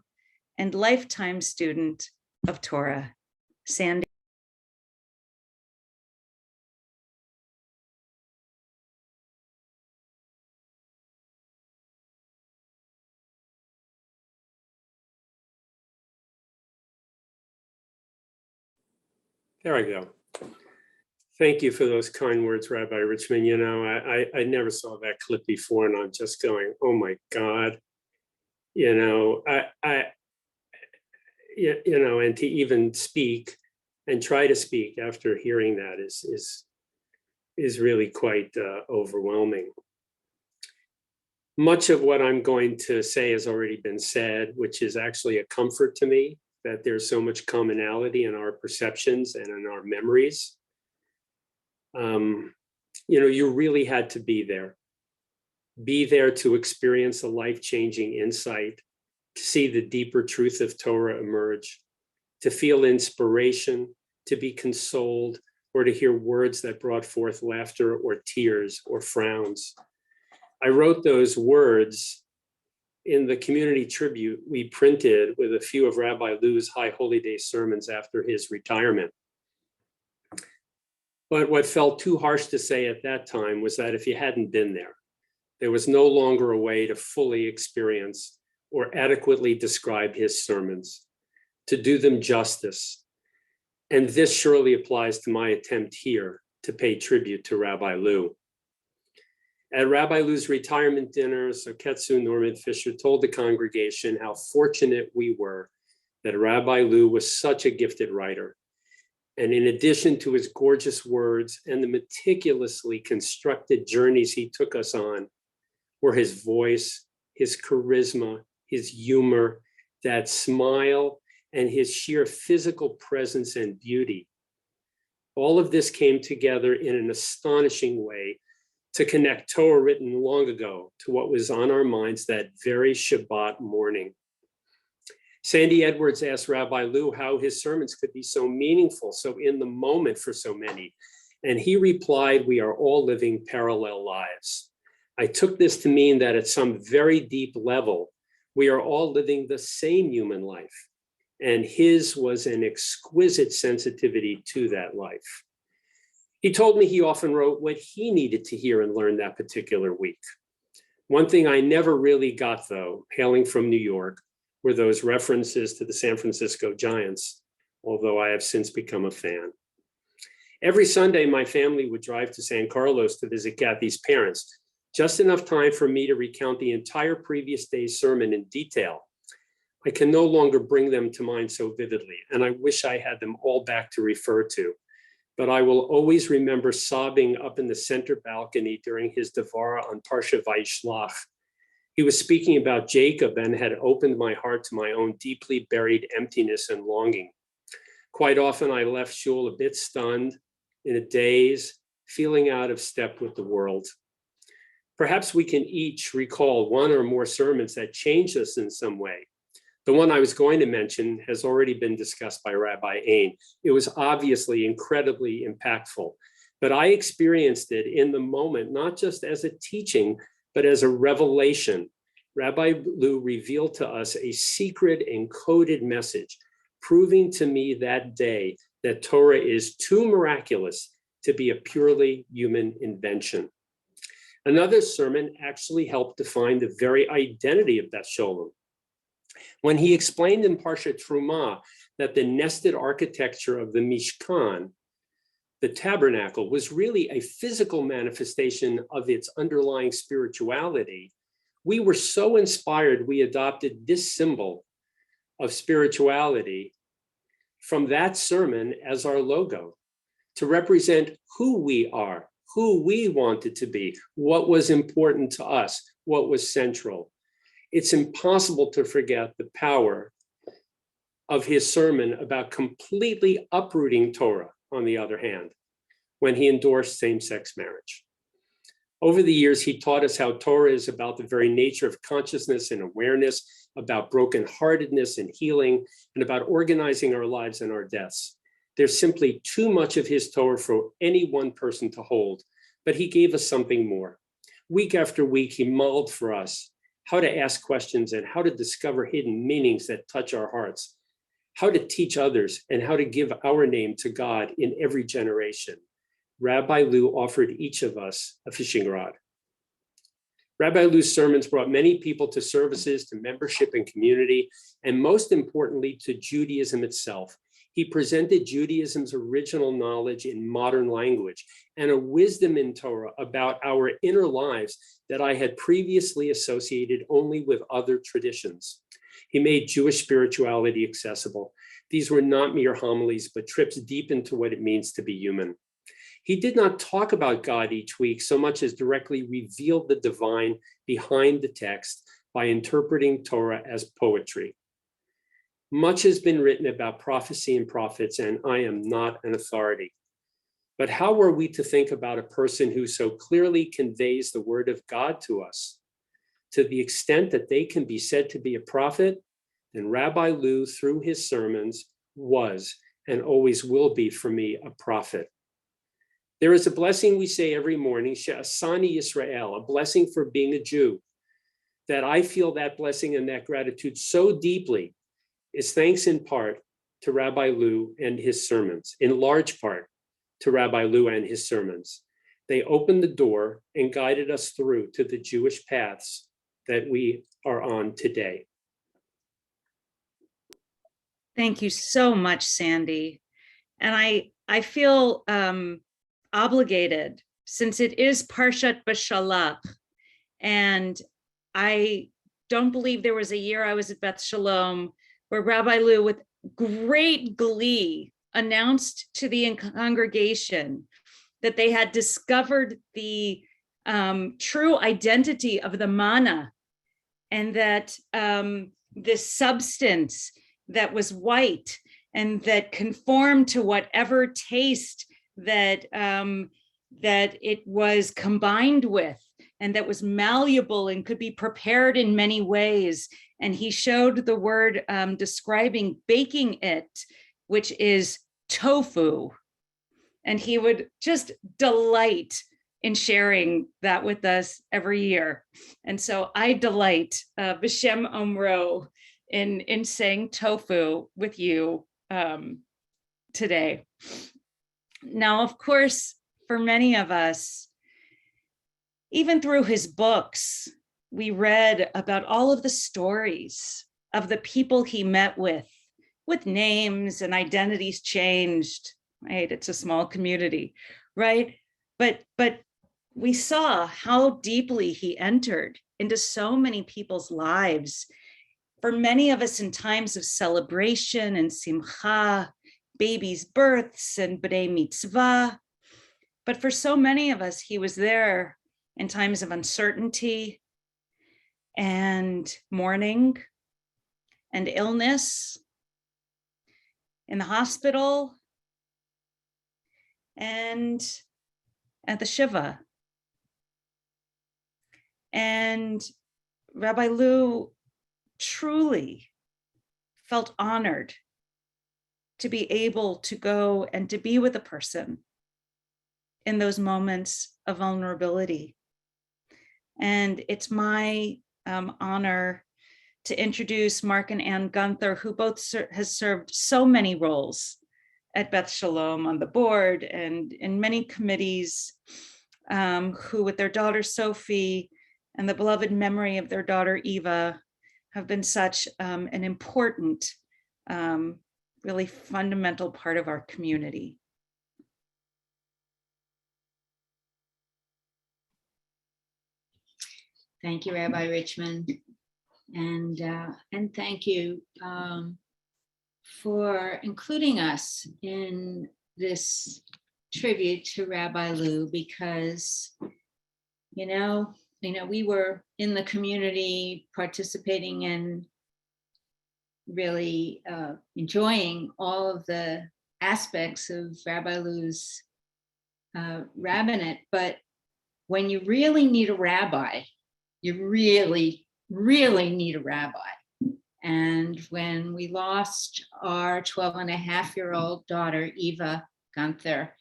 S4: and lifetime student of Torah. Sandy.
S12: There I go. Thank you for those kind words, Rabbi Richman. You know, I never saw that clip before, and I'm just going, oh my God. You know, you know, and to even speak and try to speak after hearing that is really quite overwhelming. Much of what I'm going to say has already been said, which is actually a comfort to me, that there's so much commonality in our perceptions and in our memories. You know, you really had to be there to experience a life-changing insight, to see the deeper truth of Torah emerge, to feel inspiration, to be consoled, or to hear words that brought forth laughter or tears or frowns. I wrote those words in the community tribute we printed with a few of Rabbi Lew's High Holy Day sermons after his retirement. But what felt too harsh to say at that time was that if you hadn't been there, there was no longer a way to fully experience or adequately describe his sermons, to do them justice. And this surely applies to my attempt here to pay tribute to Rabbi Lew. At Rabbi Lew's retirement dinner, Zoketsu Norman Fischer told the congregation how fortunate we were that Rabbi Lew was such a gifted writer. And in addition to his gorgeous words and the meticulously constructed journeys he took us on, were his voice, his charisma, his humor, that smile, and his sheer physical presence and beauty. All of this came together in an astonishing way to connect Torah written long ago to what was on our minds that very Shabbat morning. Sandy Edwards asked Rabbi Lew how his sermons could be so meaningful, so in the moment for so many. And he replied, "We are all living parallel lives." I took this to mean that at some very deep level, we are all living the same human life. And his was an exquisite sensitivity to that life. He told me he often wrote what he needed to hear and learn that particular week. One thing I never really got, though, hailing from New York, were those references to the San Francisco Giants, although I have since become a fan. Every Sunday, my family would drive to San Carlos to visit Kathy's parents, just enough time for me to recount the entire previous day's sermon in detail. I can no longer bring them to mind so vividly, and I wish I had them all back to refer to. But I will always remember sobbing up in the center balcony during his Devara on Parsha Vayishlach. He was speaking about Jacob and had opened my heart to my own deeply buried emptiness and longing. Quite often I left shul a bit stunned, in a daze, feeling out of step with the world. Perhaps we can each recall one or more sermons that changed us in some way. The one I was going to mention has already been discussed by Rabbi Ain. It was obviously incredibly impactful, but I experienced it in the moment, not just as a teaching, but as a revelation. Rabbi Lew revealed to us a secret encoded message, proving to me that day that Torah is too miraculous to be a purely human invention. Another sermon actually helped define the very identity of Beth Sholom. When he explained in Parsha Truma that the nested architecture of the Mishkan the tabernacle, was really a physical manifestation of its underlying spirituality, we were so inspired, we adopted this symbol of spirituality from that sermon as our logo to represent who we are, who we wanted to be, what was important to us, what was central. It's impossible to forget the power of his sermon about completely uprooting Torah, on the other hand, when he endorsed same-sex marriage. Over the years, he taught us how Torah is about the very nature of consciousness and awareness, about brokenheartedness and healing, and about organizing our lives and our deaths. There's simply too much of his Torah for any one person to hold, but he gave us something more. Week after week, he modeled for us how to ask questions and how to discover hidden meanings that touch our hearts, how to teach others, and how to give our name to God in every generation. Rabbi Lew offered each of us a fishing rod. Rabbi Lew's sermons brought many people to services, to membership and community, and most importantly, to Judaism itself. He presented Judaism's original knowledge in modern language and a wisdom in Torah about our inner lives that I had previously associated only with other traditions. He made Jewish spirituality accessible. These were not mere homilies, but trips deep into what it means to be human. He did not talk about God each week so much as directly revealed the divine behind the text by interpreting Torah as poetry. Much has been written about prophecy and prophets, and I am not an authority. But how are we to think about a person who so clearly conveys the word of God to us? To the extent that they can be said to be a prophet, then Rabbi Lew, through his sermons, was and always will be for me a prophet. There is a blessing we say every morning, She'asani Yisrael, a blessing for being a Jew, that I feel that blessing and that gratitude so deeply is thanks in part to Rabbi Lew and his sermons, in large part to Rabbi Lew and his sermons. They opened the door and guided us through to the Jewish paths that we are on today.
S4: Thank you so much, Sandy. And I feel obligated, since it is Parshat B'Shalach, and I don't believe there was a year I was at Beth Sholom where Rabbi Lew, with great glee, announced to the congregation that they had discovered the true identity of the manna, and that this substance that was white and that conformed to whatever taste that it was combined with, and that was malleable and could be prepared in many ways. And he showed the word describing baking it, which is tofu. And he would just delight in sharing that with us every year. And so I delight, B'Shem Omro, in saying tofu with you today. Now, of course, for many of us, even through his books, we read about all of the stories of the people he met with names and identities changed, right? It's a small community, right? But we saw how deeply he entered into so many people's lives. For many of us, in times of celebration and simcha, babies' births and b'nai mitzvah. But for so many of us, he was there in times of uncertainty and mourning and illness, in the hospital and at the Shiva. And Rabbi Lew truly felt honored to be able to go and to be with a person in those moments of vulnerability. And it's my honor to introduce Mark and Ann Gunther, who both has served so many roles at Beth Sholom on the board and in many committees, who with their daughter Sophie and the beloved memory of their daughter Eva have been such an important, really fundamental part of our community.
S13: Thank you, Rabbi Richman. And thank you for including us in this tribute to Rabbi Lew, because, you know, we were in the community participating and really enjoying all of the aspects of Rabbi Lew's rabbinate. But when you really need a rabbi, you really need a rabbi. And when we lost our 12-and-a-half-year-old daughter, Eva Gunther,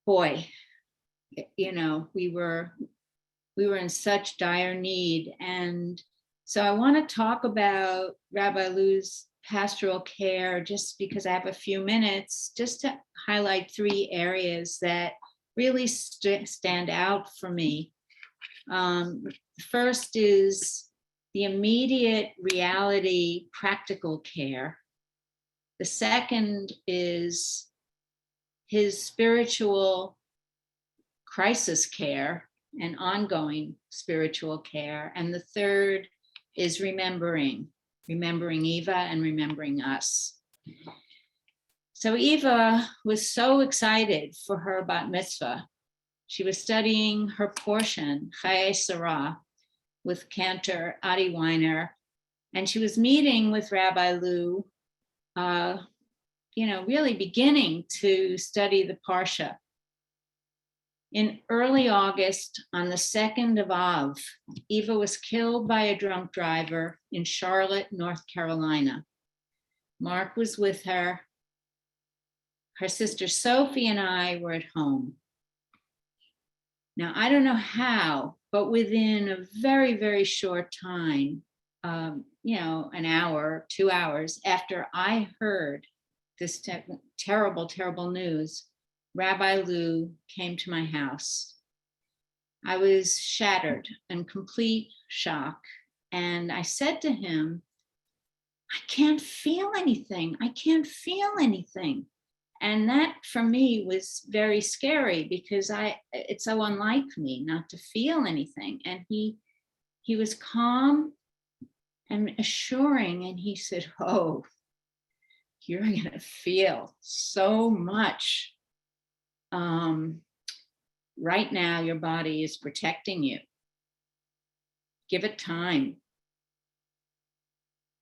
S13: boy, you know, we were in such dire need. And so I want to talk about Rabbi Lew's pastoral care, just because I have a few minutes, just to highlight 3 areas that really stand out for me. First is the immediate reality, practical care. The second is his spiritual crisis care and ongoing spiritual care. And the third is remembering Eva and remembering us. So Eva was so excited for her bat mitzvah. She was studying her portion, Chayei Sarah, with Cantor Adi Weiner, and she was meeting with Rabbi Lew, really beginning to study the Parsha. In early August, on the 2nd of Av, Eva was killed by a drunk driver in Charlotte, North Carolina. Mark was with her. Her sister Sophie and I were at home. Now, I don't know how, but within a very, very short time, an hour, 2 hours after I heard this terrible, terrible news, Rabbi Lew came to my house. I was shattered in complete shock. And I said to him, I can't feel anything. I can't feel anything. And that for me was very scary, because it's so unlike me not to feel anything. And he was calm and assuring. And he said, oh, you're going to feel so much. Right now, your body is protecting you. Give it time.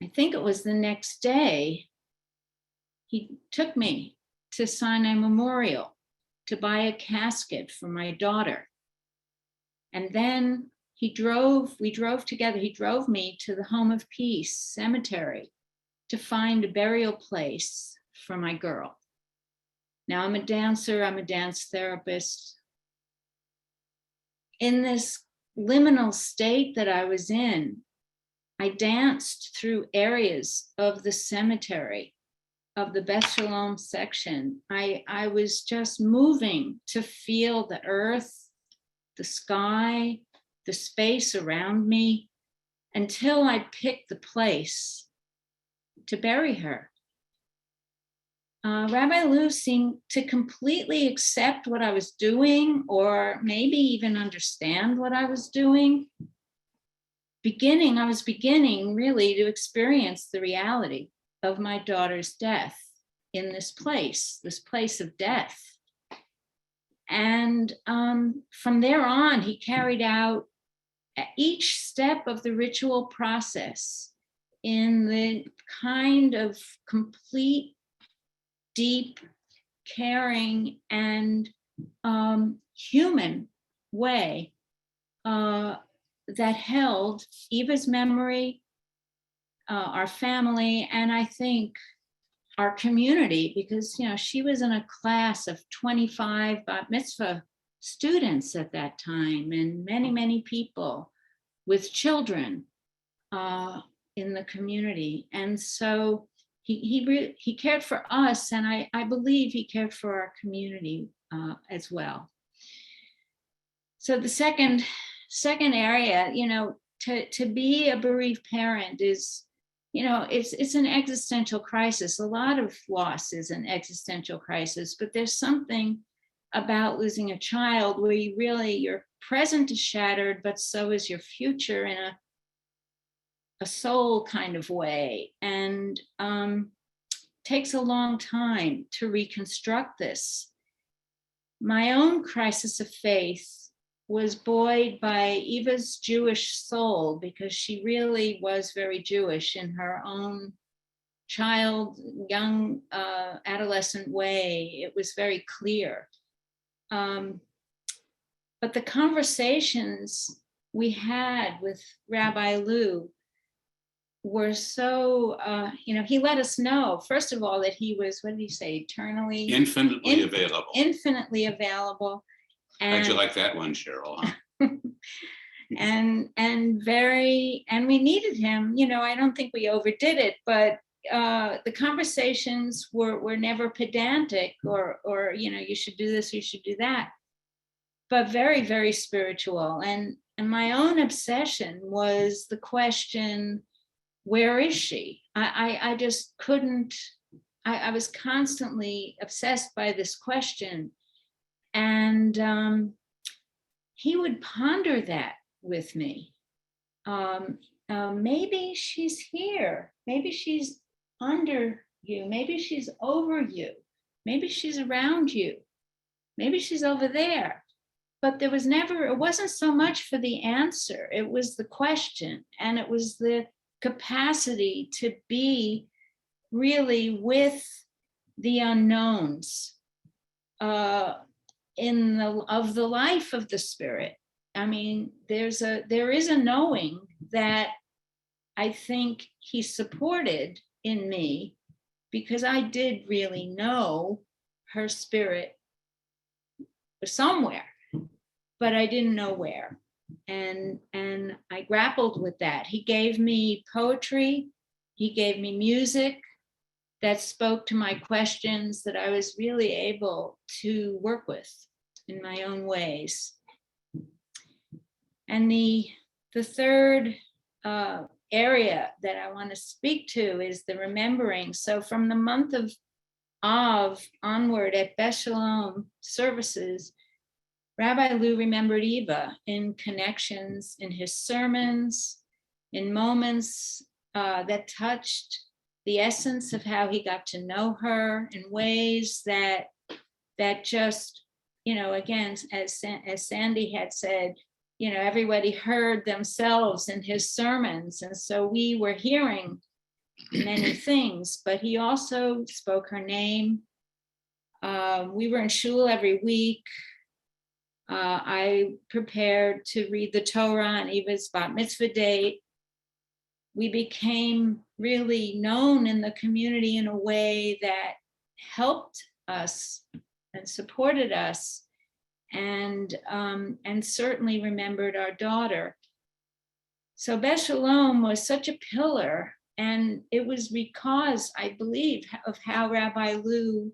S13: I think it was the next day, he took me to Sinai Memorial to buy a casket for my daughter. And then we drove together. He drove me to the Home of Peace Cemetery to find a burial place for my girl. Now I'm a dancer, I'm a dance therapist. In this liminal state that I was in, I danced through areas of the cemetery, of the Beth Sholom section. I was just moving to feel the earth, the sky, the space around me, until I picked the place to bury her. Rabbi Lew seemed to completely accept what I was doing, or maybe even understand what I was doing. I was beginning really to experience the reality of my daughter's death in this place of death. And from there on, he carried out each step of the ritual process in the kind of complete, deep, caring, and human way that held Eva's memory, our family, and I think our community, because she was in a class of 25 bat mitzvah students at that time, and many, many people with children in the community. And so he cared for us, and I believe he cared for our community as well. So the second area, to be a bereaved parent is, it's an existential crisis. A lot of loss is an existential crisis, but there's something about losing a child where you're present is shattered, but so is your future in a soul kind of way. And takes a long time to reconstruct this. My own crisis of faith was buoyed by Eva's Jewish soul, because she really was very Jewish in her own young adolescent way. It was very clear. But the conversations we had with Rabbi Lew were so, he let us know, first of all, that he was, what did he say, eternally?
S14: Infinitely available.
S13: Infinitely available.
S14: How'd you like that one, Cheryl? Huh?
S13: and we needed him. I don't think we overdid it, but the conversations were never pedantic or you should do this, you should do that, but very, very spiritual. And my own obsession was the question, where is she? I just couldn't, I was constantly obsessed by this question. And he would ponder that with me. Maybe she's here. Maybe she's under you. Maybe she's over you. Maybe she's around you. Maybe she's over there. But there was never, it wasn't so much for the answer. It was the question. And it was the capacity to be really with the unknowns of the life of the spirit. I mean, there is a knowing that I think he supported in me, because I did really know her spirit was somewhere, but I didn't know where. And I grappled with that. He gave me poetry. He gave me music that spoke to my questions that I was really able to work with in my own ways. And the third area that I want to speak to is the remembering. So from the month of Av onward at Beth Sholom services, Rabbi Lew remembered Eva in connections, in his sermons, in moments that touched the essence of how he got to know her, in ways that just, again, as Sandy had said, everybody heard themselves in his sermons. And so we were hearing many things, but he also spoke her name. We were in shul every week. I prepared to read the Torah on Eva's bat mitzvah date. We became really known in the community in a way that helped us and supported us, and certainly remembered our daughter. So Beth Sholom was such a pillar, and it was because, I believe, of how Rabbi Lew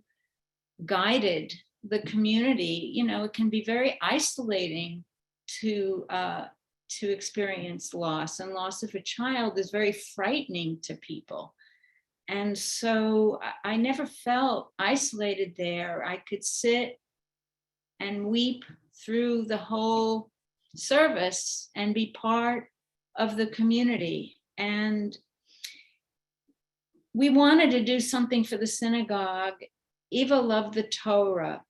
S13: guided the community. It can be very isolating to experience loss, and loss of a child is very frightening to people. And so I never felt isolated there. I could sit and weep through the whole service and be part of the community. And we wanted to do something for the synagogue. Eva loved the Torah.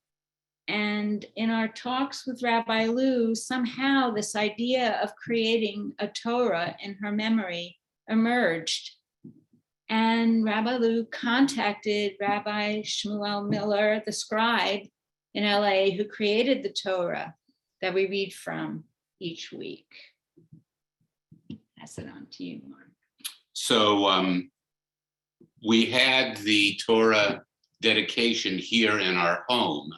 S13: And in our talks with Rabbi Lew, somehow this idea of creating a Torah in her memory emerged. And Rabbi Lew contacted Rabbi Shmuel Miller, the scribe in LA, who created the Torah that we read from each week. Pass it on to you, Mark.
S14: So we had the Torah dedication here in our home.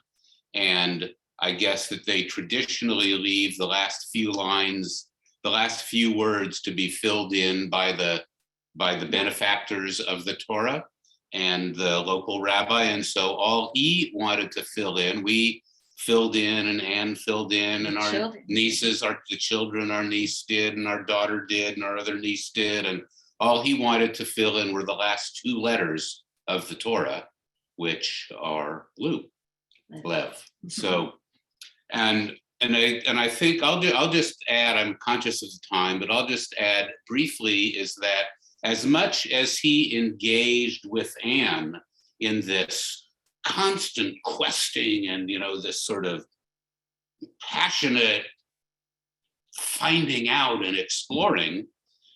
S14: And I guess that they traditionally leave the last few lines, the last few words to be filled in by the benefactors of the Torah and the local rabbi. And so all he wanted to fill in, we filled in, and Anne filled in, and our nieces, the children, our niece did, and our daughter did, and our other niece did. And all he wanted to fill in were the last two letters of the Torah, which are Lew. Lev. So, and I think I'll just add, I'm conscious of the time, but I'll just add briefly is that as much as he engaged with Anne in this constant questing and, this sort of passionate finding out and exploring,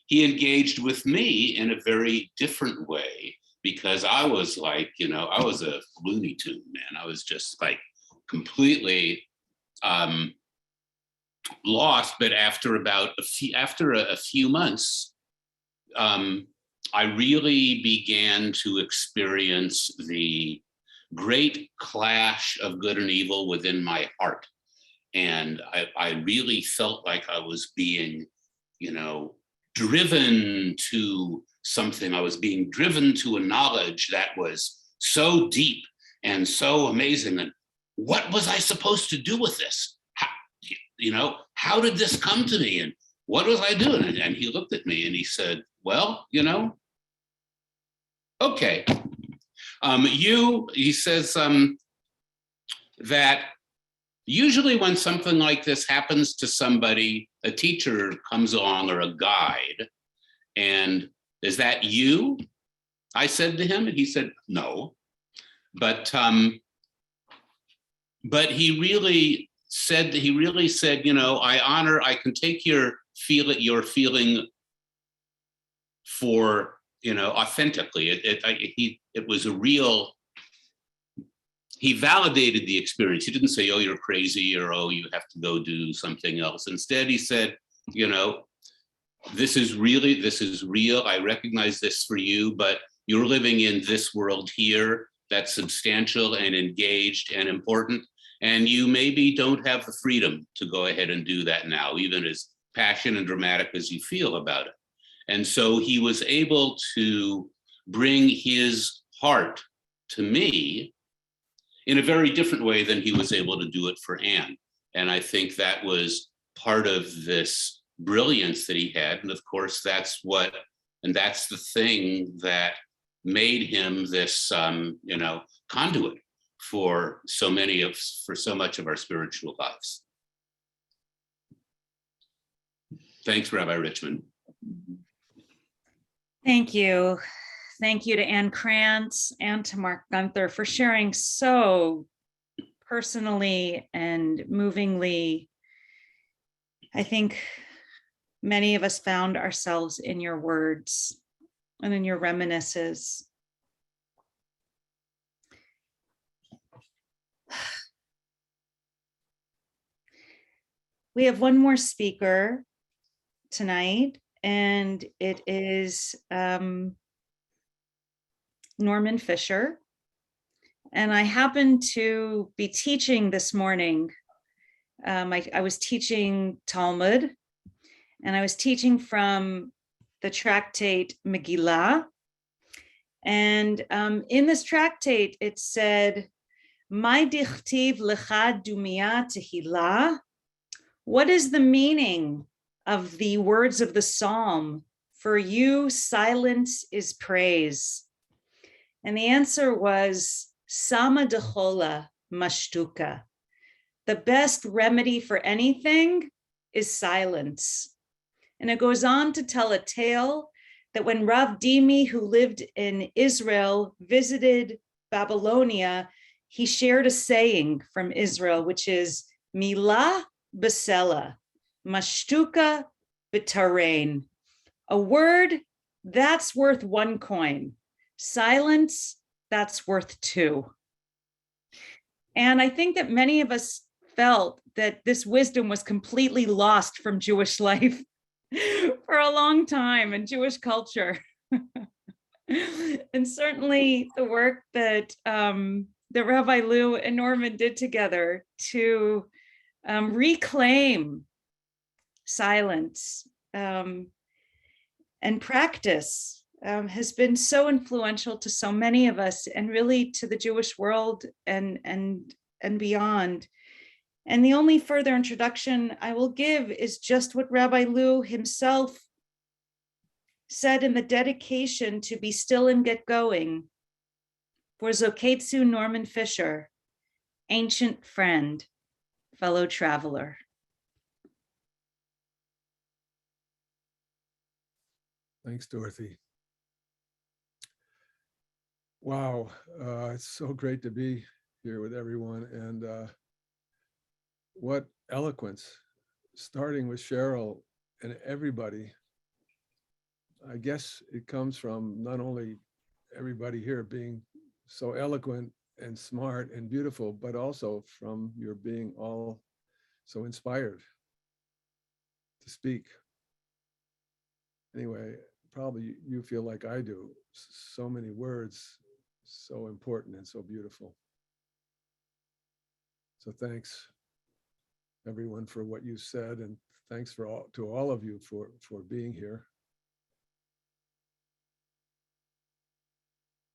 S14: he engaged with me in a very different way, because I was like, I was a Looney Tune, man. I was just like completely lost. But after a few months, I really began to experience the great clash of good and evil within my heart. And I really felt like I was being, driven to something. I was being driven to a knowledge that was so deep and so amazing. And what was I supposed to do with this? How did this come to me? And what was I doing? And he looked at me and he said, well, okay. He says that usually when something like this happens to somebody, a teacher comes along or a guide. And is that you? I said to him, and he said, no. But he really said, I can take your feeling for, authentically. It was a real, he validated the experience. He didn't say, oh, you're crazy, or, oh, you have to go do something else. Instead, he said, this is real. I recognize this for you, but you're living in this world here that's substantial and engaged and important. And you maybe don't have the freedom to go ahead and do that now, even as passionate and dramatic as you feel about it. And so he was able to bring his heart to me in a very different way than he was able to do it for Anne. And I think that was part of this brilliance that he had. And of course, that's the thing that made him this, conduit for so much of our spiritual lives. Thanks, Rabbi Richman.
S4: Thank you. Thank you to Anne Krantz and to Mark Gunther for sharing so personally and movingly. I think many of us found ourselves in your words and in your reminiscences. We have one more speaker tonight, and it is Norman Fischer. And I happened to be teaching this morning. I was teaching Talmud, and I was teaching from the tractate Megillah. And in this tractate, it said, "My dichtiv lecha dumia tehillah." What is the meaning of the words of the psalm, "For you, silence is praise"? And the answer was, "Sama dechola mashtuka." The best remedy for anything is silence. And it goes on to tell a tale that when Rav Dimi, who lived in Israel, visited Babylonia, he shared a saying from Israel, which is milah besela, mashtuka b'tarain. A word, that's worth 1 coin. Silence, that's worth 2. And I think that many of us felt that this wisdom was completely lost from Jewish life for a long time in Jewish culture. And certainly the work that Rabbi Lew and Norman did together to reclaim silence and practice has been so influential to so many of us, and really to the Jewish world and beyond. And the only further introduction I will give is just what Rabbi Lew himself said in the dedication to Be Still and Get Going for Zoketsu Norman Fischer, ancient friend, fellow traveler.
S15: Thanks, Dorothy. Wow, it's so great to be here with everyone, and what eloquence, starting with Cheryl and everybody. I guess it comes from not only everybody here being so eloquent and smart and beautiful, but also from your being all so inspired to speak. Anyway, probably you feel like I do. So many words, so important and so beautiful. So thanks everyone for what you said, and thanks to all of you for being here.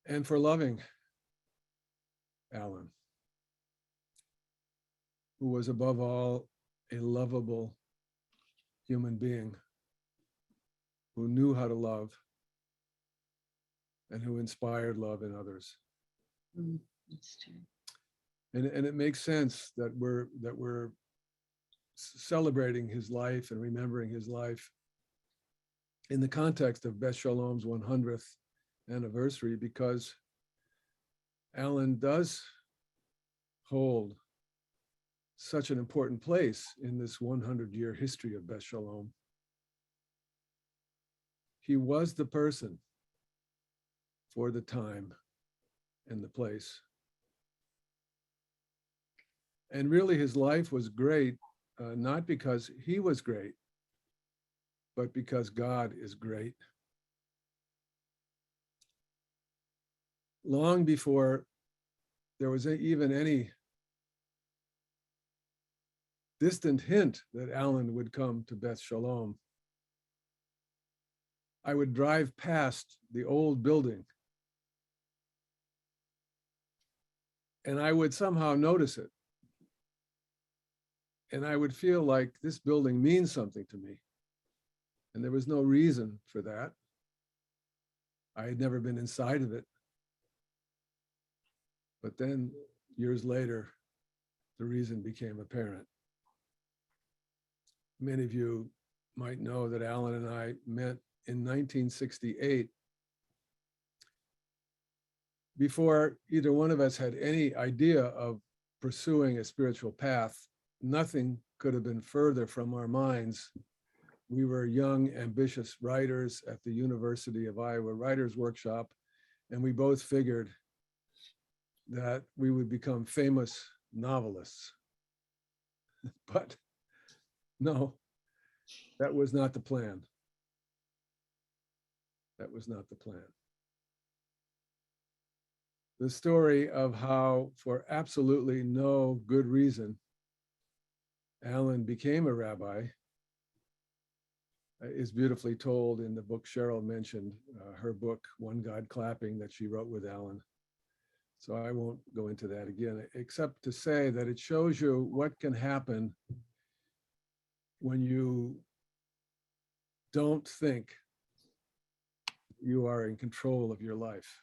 S15: And for loving Alan, who was above all a lovable human being who knew how to love and who inspired love in others.
S13: That's true.
S15: And it makes sense that we're celebrating his life and remembering his life in the context of Beth Sholom's 100th anniversary, because Alan does hold such an important place in this 100-year history of Beth Sholom. He was the person for the time and the place. And really his life was great, not because he was great, but because God is great. Long before there was even any distant hint that Alan would come to Beth Sholom, I would drive past the old building and I would somehow notice it. And I would feel like this building means something to me. And there was no reason for that. I had never been inside of it. But then years later, the reason became apparent. Many of you might know that Alan and I met in 1968. Before either one of us had any idea of pursuing a spiritual path, nothing could have been further from our minds. We were young, ambitious writers at the University of Iowa Writers Workshop, and we both figured that we would become famous novelists. But no, that was not the plan. That was not the plan. The story of how, for absolutely no good reason, Alan became a rabbi is beautifully told in the book Cheryl mentioned, her book, One God Clapping, that she wrote with Alan. So I won't go into that again, except to say that it shows you what can happen when you don't think you are in control of your life.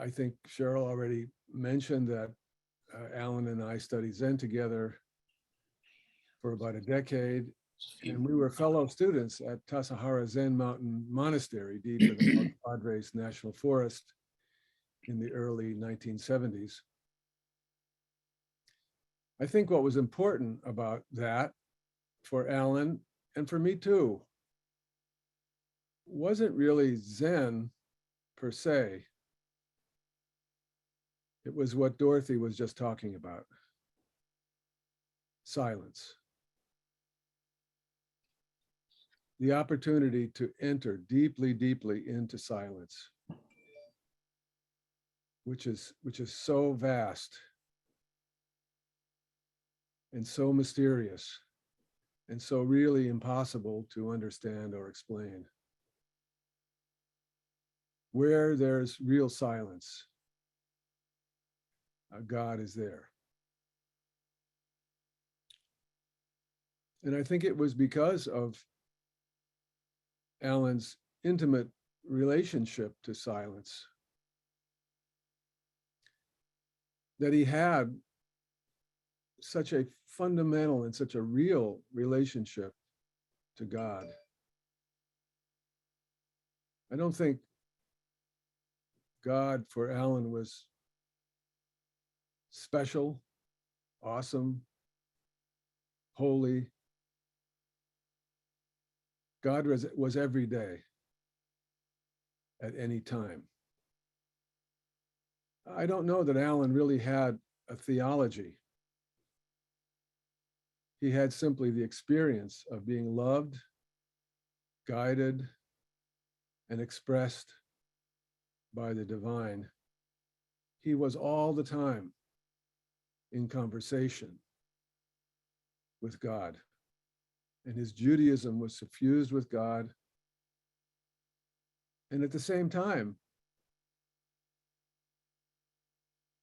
S15: I think Cheryl already mentioned that Alan and I studied Zen together for about a decade, and we were fellow students at Tassajara Zen Mountain Monastery, deep in the Los Padres National Forest in the early 1970s. I think what was important about that for Alan, and for me too, wasn't really Zen per se. It was what Dorothy was just talking about. Silence. The opportunity to enter deeply, deeply into silence, which is so vast and so mysterious and so really impossible to understand or explain. Where there's real silence, God is there. And I think it was because of Alan's intimate relationship to silence that he had such a fundamental and such a real relationship to God. I don't think God for Alan was special, awesome, holy. God was every day, at any time. I don't know that Alan really had a theology. He had simply the experience of being loved, guided, and expressed by the divine. He was all the time in conversation with God. And his Judaism was suffused with God. And at the same time,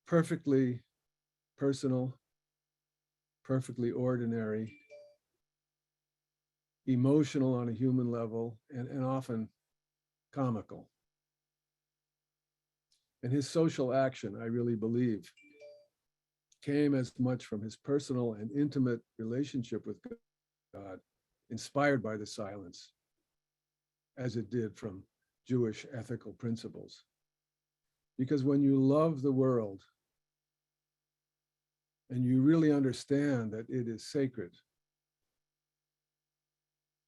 S15: perfectly personal, perfectly ordinary, emotional on a human level, and often comical. And his social action, I really believe, came as much from his personal and intimate relationship with God, inspired by the silence, as it did from Jewish ethical principles. Because when you love the world and you really understand that it is sacred,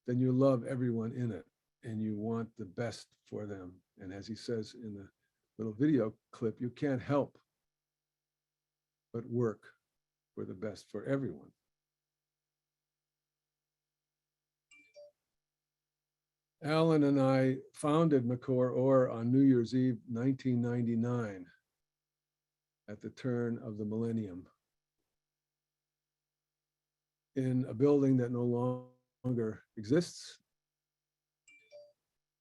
S15: then you love everyone in it and you want the best for them. And as he says in the little video clip, you can't help but work for the best for everyone. Alan and I founded Makor Or on New Year's Eve, 1999, at the turn of the millennium, in a building that no longer exists,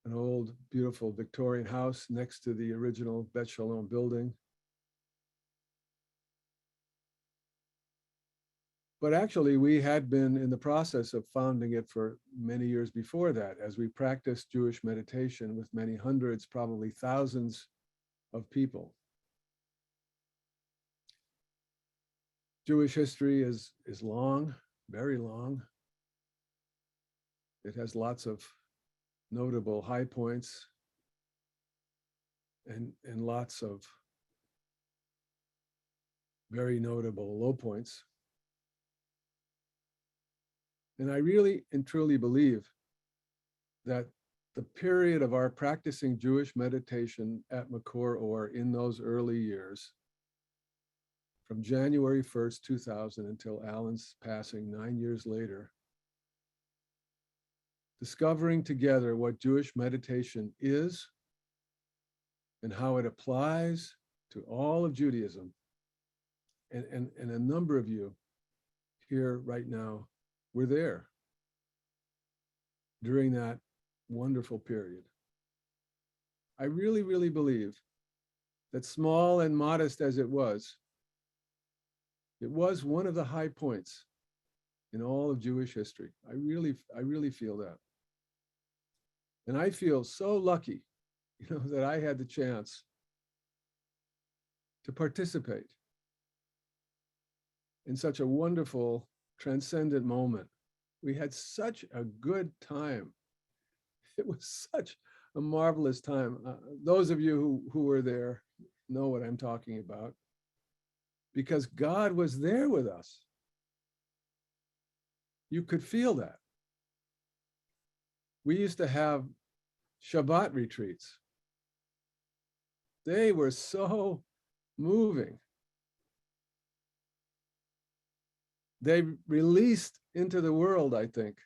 S15: an old, beautiful Victorian house next to the original Beth Sholom building. But actually, we had been in the process of founding it for many years before that, as we practiced Jewish meditation with many hundreds, probably thousands of people. Jewish history is long, very long. It has lots of notable high points and lots of very notable low points. And I really and truly believe that the period of our practicing Jewish meditation at Makor Or in those early years, from January 1st, 2000 until Alan's passing 9 years later, discovering together what Jewish meditation is and how it applies to all of Judaism. And a number of you here right now were there during that wonderful period. I really, really believe that, small and modest as it was one of the high points in all of Jewish history. I really feel that. And I feel so lucky, that I had the chance to participate in such a wonderful, transcendent moment. We had such a good time. It was such a marvelous time. Those of you who were there know what I'm talking about, because God was there with us. You could feel that. We used to have Shabbat retreats. They were so moving. They released into the world, I think,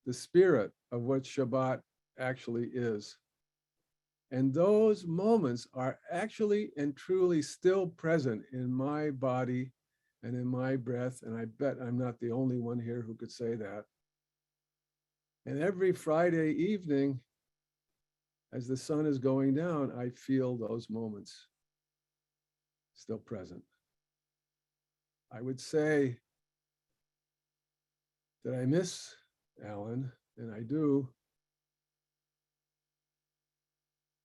S15: the spirit of what Shabbat actually is. And those moments are actually and truly still present in my body and in my breath. And I bet I'm not the only one here who could say that. And every Friday evening, as the sun is going down, I feel those moments still present. I would say that I miss Alan, and I do,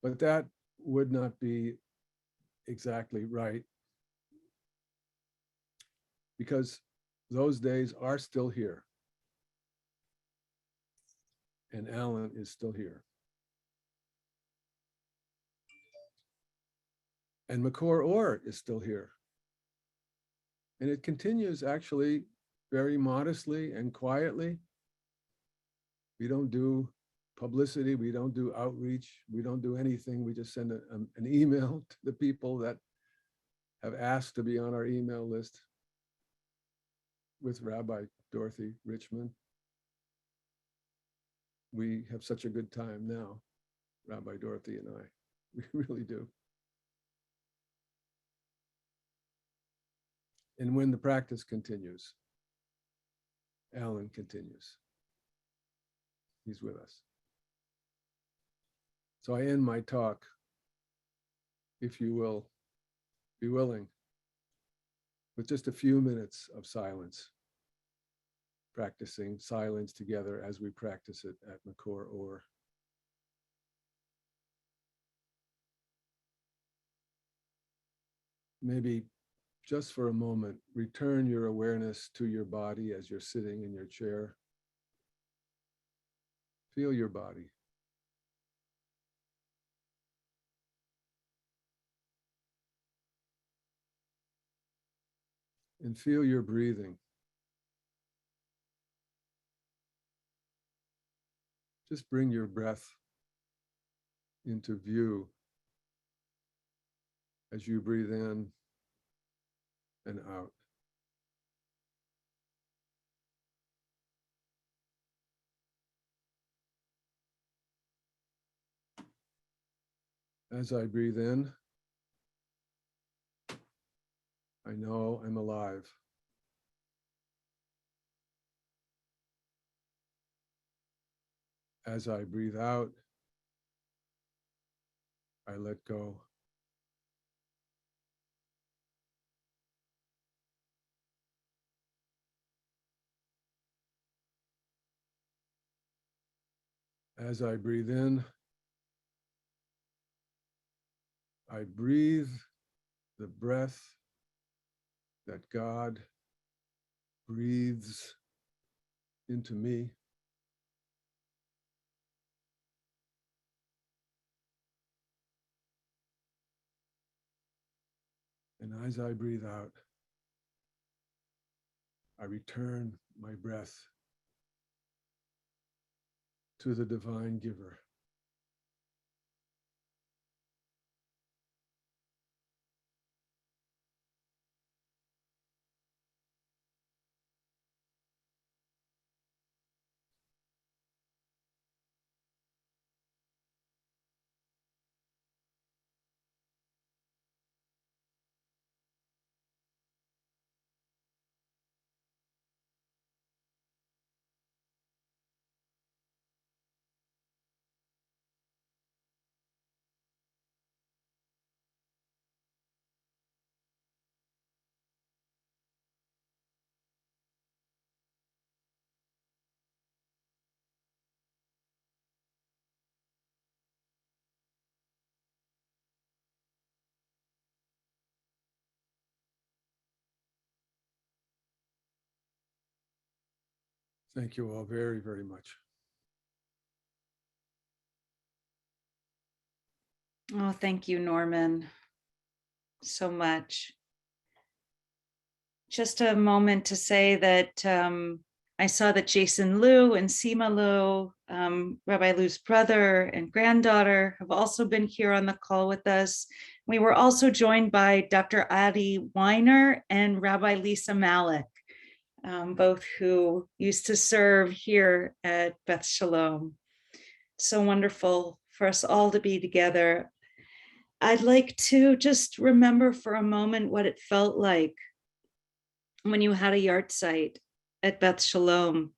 S15: but that would not be exactly right, because those days are still here. And Alan is still here. And Makor Or is still here. And it continues actually very modestly and quietly. We don't do publicity, we don't do outreach, we don't do anything. We just send an email to the people that have asked to be on our email list with Rabbi Dorothy Richman. We have such a good time now, Rabbi Dorothy and I. We really do. And when the practice continues, Alan continues. He's with us. So I end my talk, if you will, be willing, with just a few minutes of silence, practicing silence together as we practice it at Makor Or. Maybe just for a moment, return your awareness to your body as you're sitting in your chair. Feel your body. And feel your breathing. Just bring your breath into view as you breathe in and out. As I breathe in, I know I'm alive. As I breathe out, I let go. As I breathe in, I breathe the breath that God breathes into me. And as I breathe out, I return my breath to the divine giver. Thank you all very, very much.
S4: Oh, thank you, Norman, so much. Just a moment to say that I saw that Jason Lew and Seema Lew, Rabbi Lew's brother and granddaughter, have also been here on the call with us. We were also joined by Dr. Adi Weiner and Rabbi Lisa Malik, both who used to serve here at Beth Sholom. So wonderful for us all to be together. I'd like to just remember for a moment what it felt like when you had a yard site at Beth Sholom,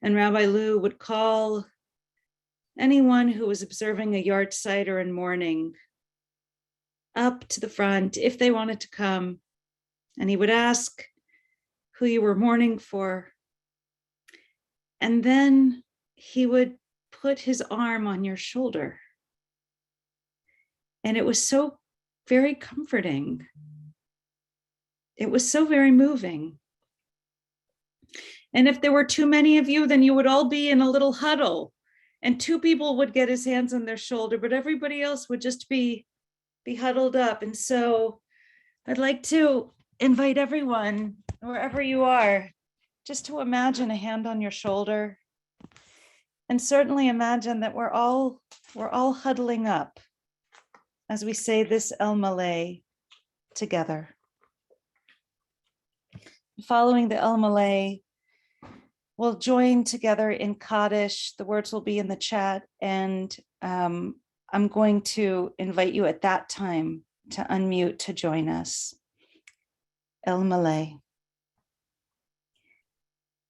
S4: and Rabbi Lew would call anyone who was observing a yard site or in mourning up to the front if they wanted to come, and he would ask who you were mourning for, and then he would put his arm on your shoulder. And it was so very comforting. It was so very moving. And if there were too many of you, then you would all be in a little huddle and two people would get his hands on their shoulder, but everybody else would just be huddled up. And so I'd like to invite everyone, wherever you are, just to imagine a hand on your shoulder. And certainly imagine that we're all huddling up as we say this El Malei together. Following the El Malei, we'll join together in Kaddish. The words will be in the chat, and I'm going to invite you at that time to unmute to join us. El Malei.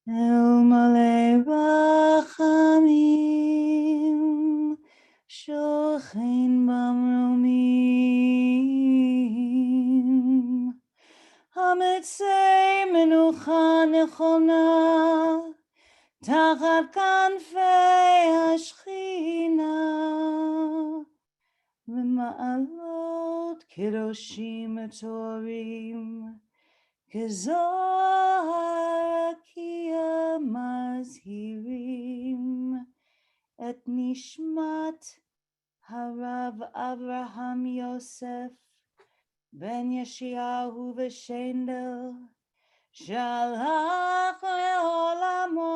S4: El Malei Rachamim Shochein Bamromim Hametzei Menucha Nechona Tachat Kanfei Hashchina V'ma'alot Kedoshim Torim Kezohar Rakia Mazhirim Et Nishmat Harav Avraham Yosef Ben Yeshayahu V'Shendel Shalach Le'olamo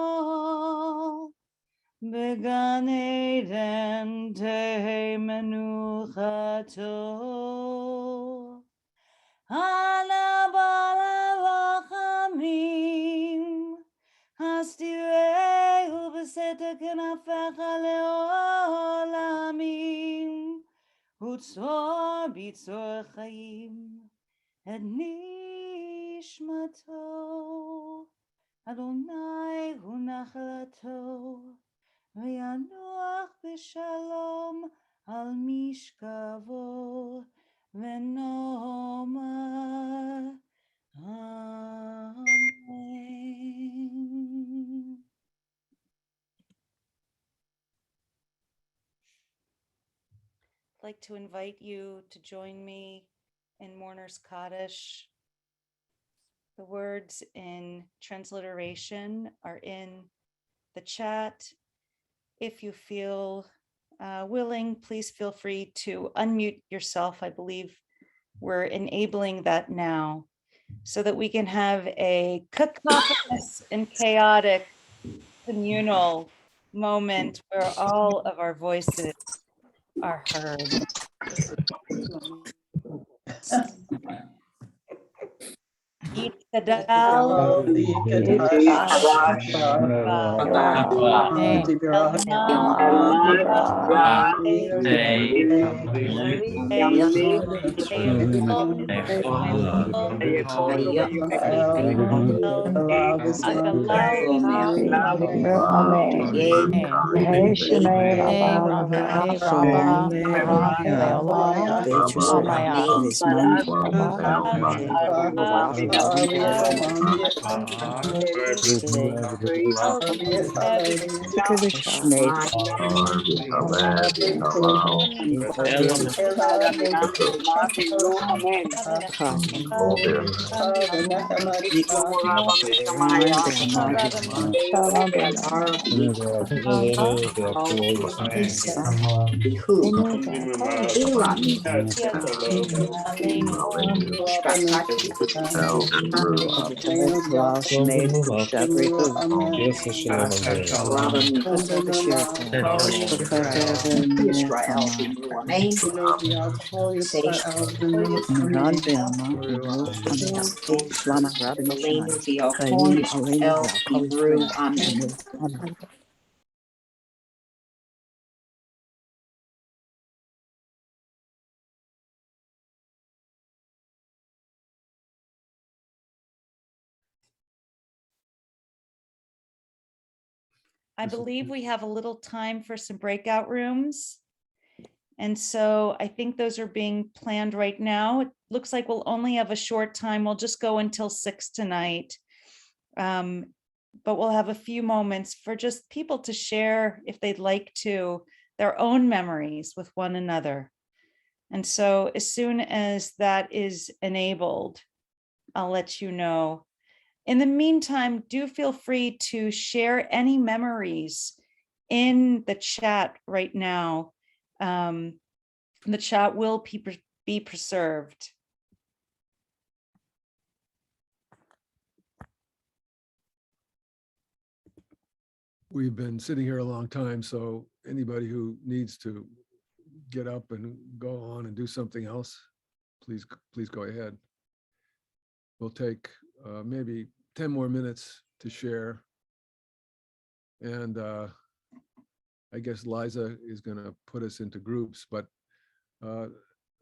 S4: Began Eden Tehei Menuchato Ana Balavachamim Hastirei Ubeseta Kenafecha Leolamim Utzor Bitzor Chaim Et Nishmato Adonai Hu Nachalato V'yanuach B'Shalom Al Mishkavo V'nomar Amen. I'd like to invite you to join me in Mourner's Kaddish. The words in transliteration are in the chat. If you feel willing, please feel free to unmute yourself. I believe we're enabling that now so that we can have a cacophonous and chaotic communal moment where all of our voices are heard. Yitzadal, I believe we have a little time for some breakout rooms. And so I think those are being planned right now. It looks like we'll only have a short time. We'll just go until 6 tonight. But we'll have a few moments for just people to share, if they'd like to, their own memories with one another. And so as soon as that is enabled, I'll let you know. In the meantime, do feel free to share any memories in the chat right now. The chat will be preserved.
S15: We've been sitting here a long time, so anybody who needs to get up and go on and do something else, please go ahead. We'll take maybe 10 more minutes to share. And I guess Liza is going to put us into groups, but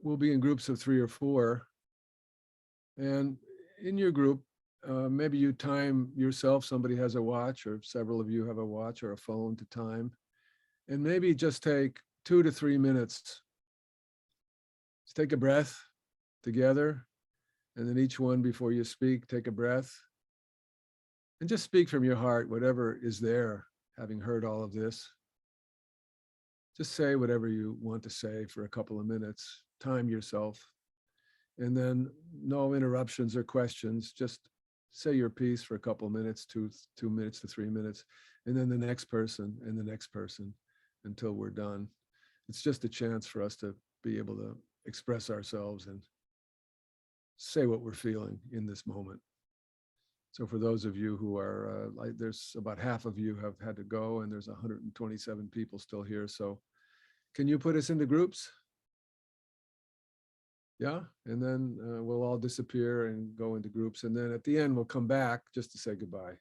S15: we'll be in groups of 3 or 4. And in your group, maybe you time yourself, somebody has a watch, or several of you have a watch or a phone to time. And maybe just take 2 to 3 minutes. Just take a breath together. And then each one, before you speak, take a breath. And just speak from your heart, whatever is there, having heard all of this. Just say whatever you want to say for a couple of minutes. Time yourself. And then no interruptions or questions. Just say your piece for a couple of minutes, 2 minutes to 3 minutes. And then the next person and the next person until we're done. It's just a chance for us to be able to express ourselves and say what we're feeling in this moment. So for those of you who are, there's about half of you have had to go, and there's 127 people still here. So can you put us into groups? Yeah, and then we'll all disappear and go into groups. And then at the end, we'll come back just to say goodbye.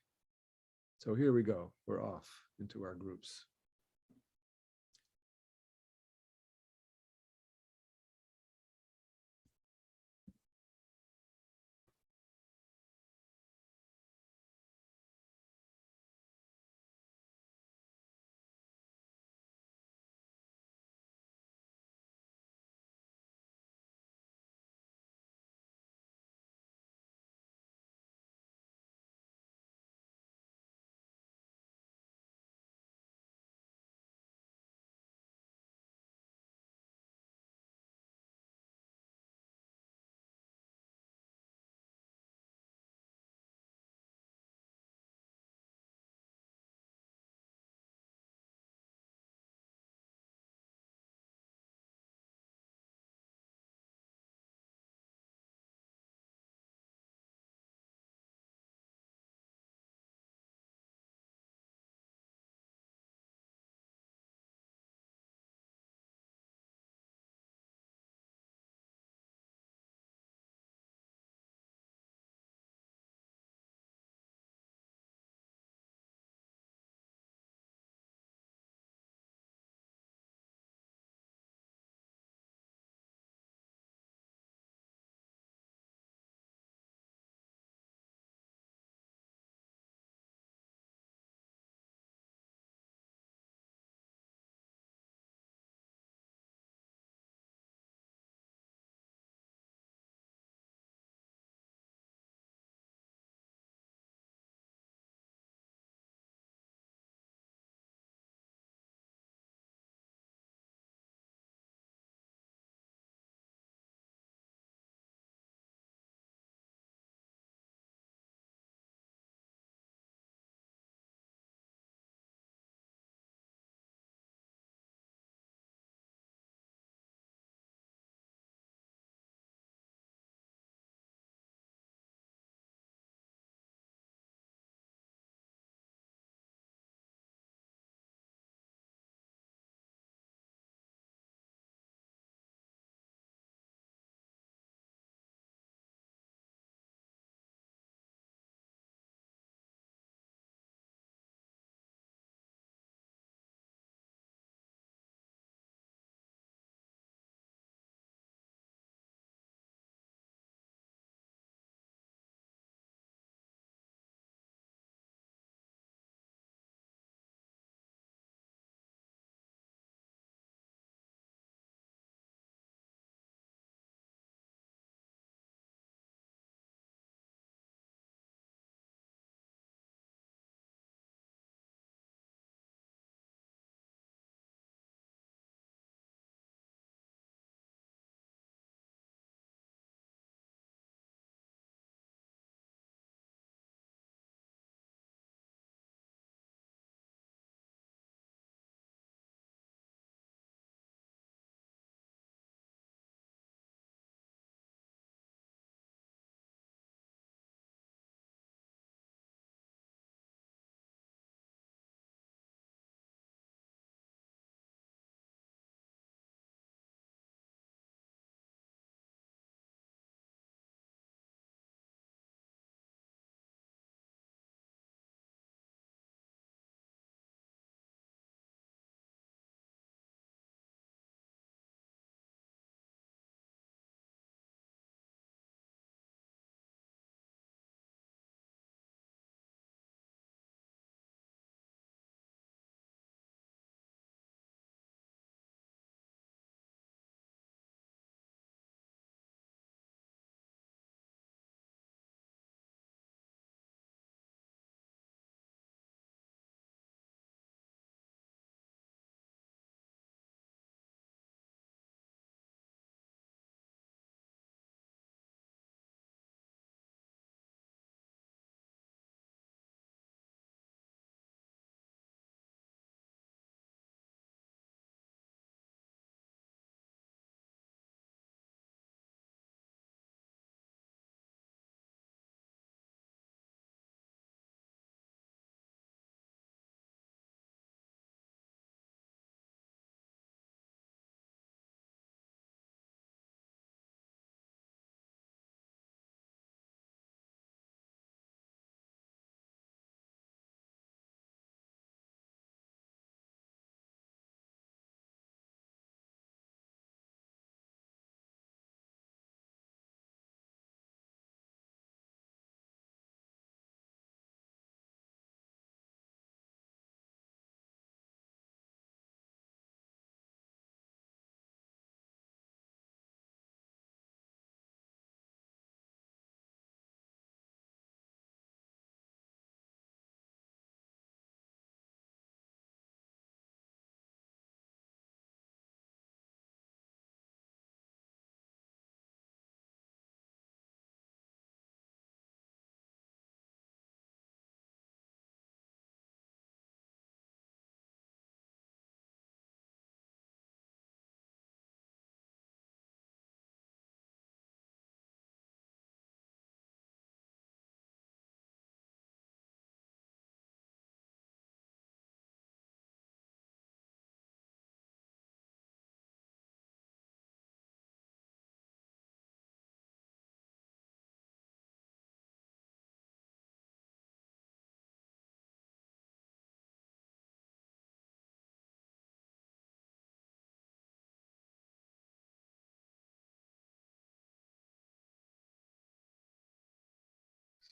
S15: So here we go. We're off into our groups.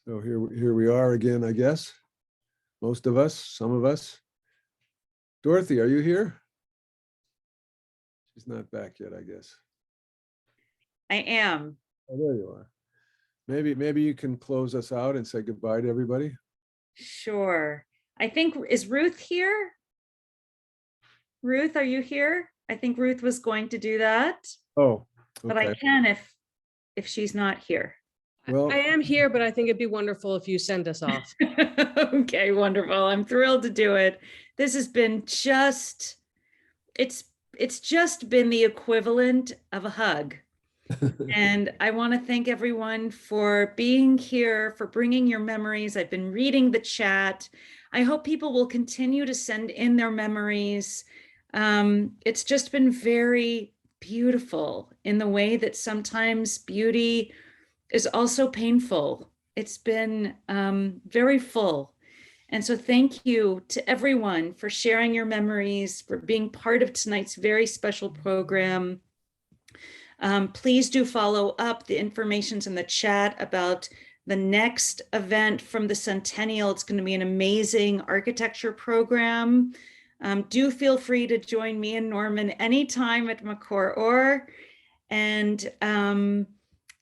S15: So here we are again, I guess. Most of us, some of us. Dorothy, are you here? She's not back yet, I guess.
S4: I am.
S15: Oh, there you are. Maybe you can close us out and say goodbye to everybody.
S4: Sure. I think, is Ruth here? Ruth, are you here? I think Ruth was going to do that,
S15: Oh,
S4: but I
S15: okay.
S4: can if she's not here.
S15: Well,
S2: I am here, but I think it'd be wonderful if you send us off.
S4: Okay, wonderful. I'm thrilled to do it. This has been just, it's just been the equivalent of a hug. And I want to thank everyone for being here, for bringing your memories. I've been reading the chat. I hope people will continue to send in their memories. It's just been very beautiful in the way that sometimes beauty is also painful. It's been very full. And so thank you to everyone for sharing your memories, for being part of tonight's very special program. Please do follow up. The information's in the chat about the next event from the Centennial. It's going to be an amazing architecture program. Do feel free to join me and Norman anytime at Makor Or. And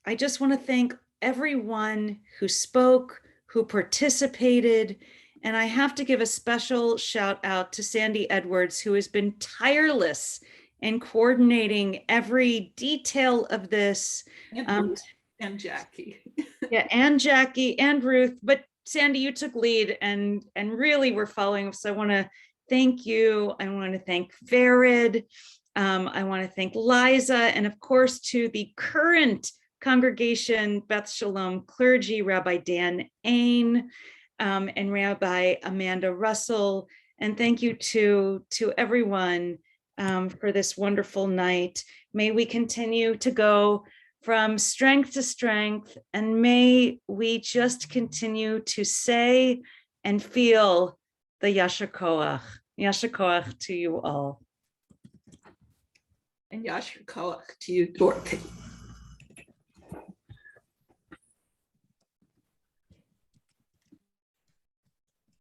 S4: I just want to thank everyone who spoke, who participated. And I have to give a special shout out to Sandy Edwards, who has been tireless in coordinating every detail of this.
S1: And Jackie.
S4: Yeah, and Jackie and Ruth, but Sandy, you took lead and really were following. So I want to thank you. I want to thank Vered. I want to thank Liza, and of course to the current congregation, Beth Sholom clergy, Rabbi Dan Ain, and Rabbi Amanda Russell. And thank you to everyone for this wonderful night. May we continue to go from strength to strength, and may we just continue to say and feel the Yasher Koach. Yasher Koach to you all.
S1: And Yasher Koach to you, Dorothy.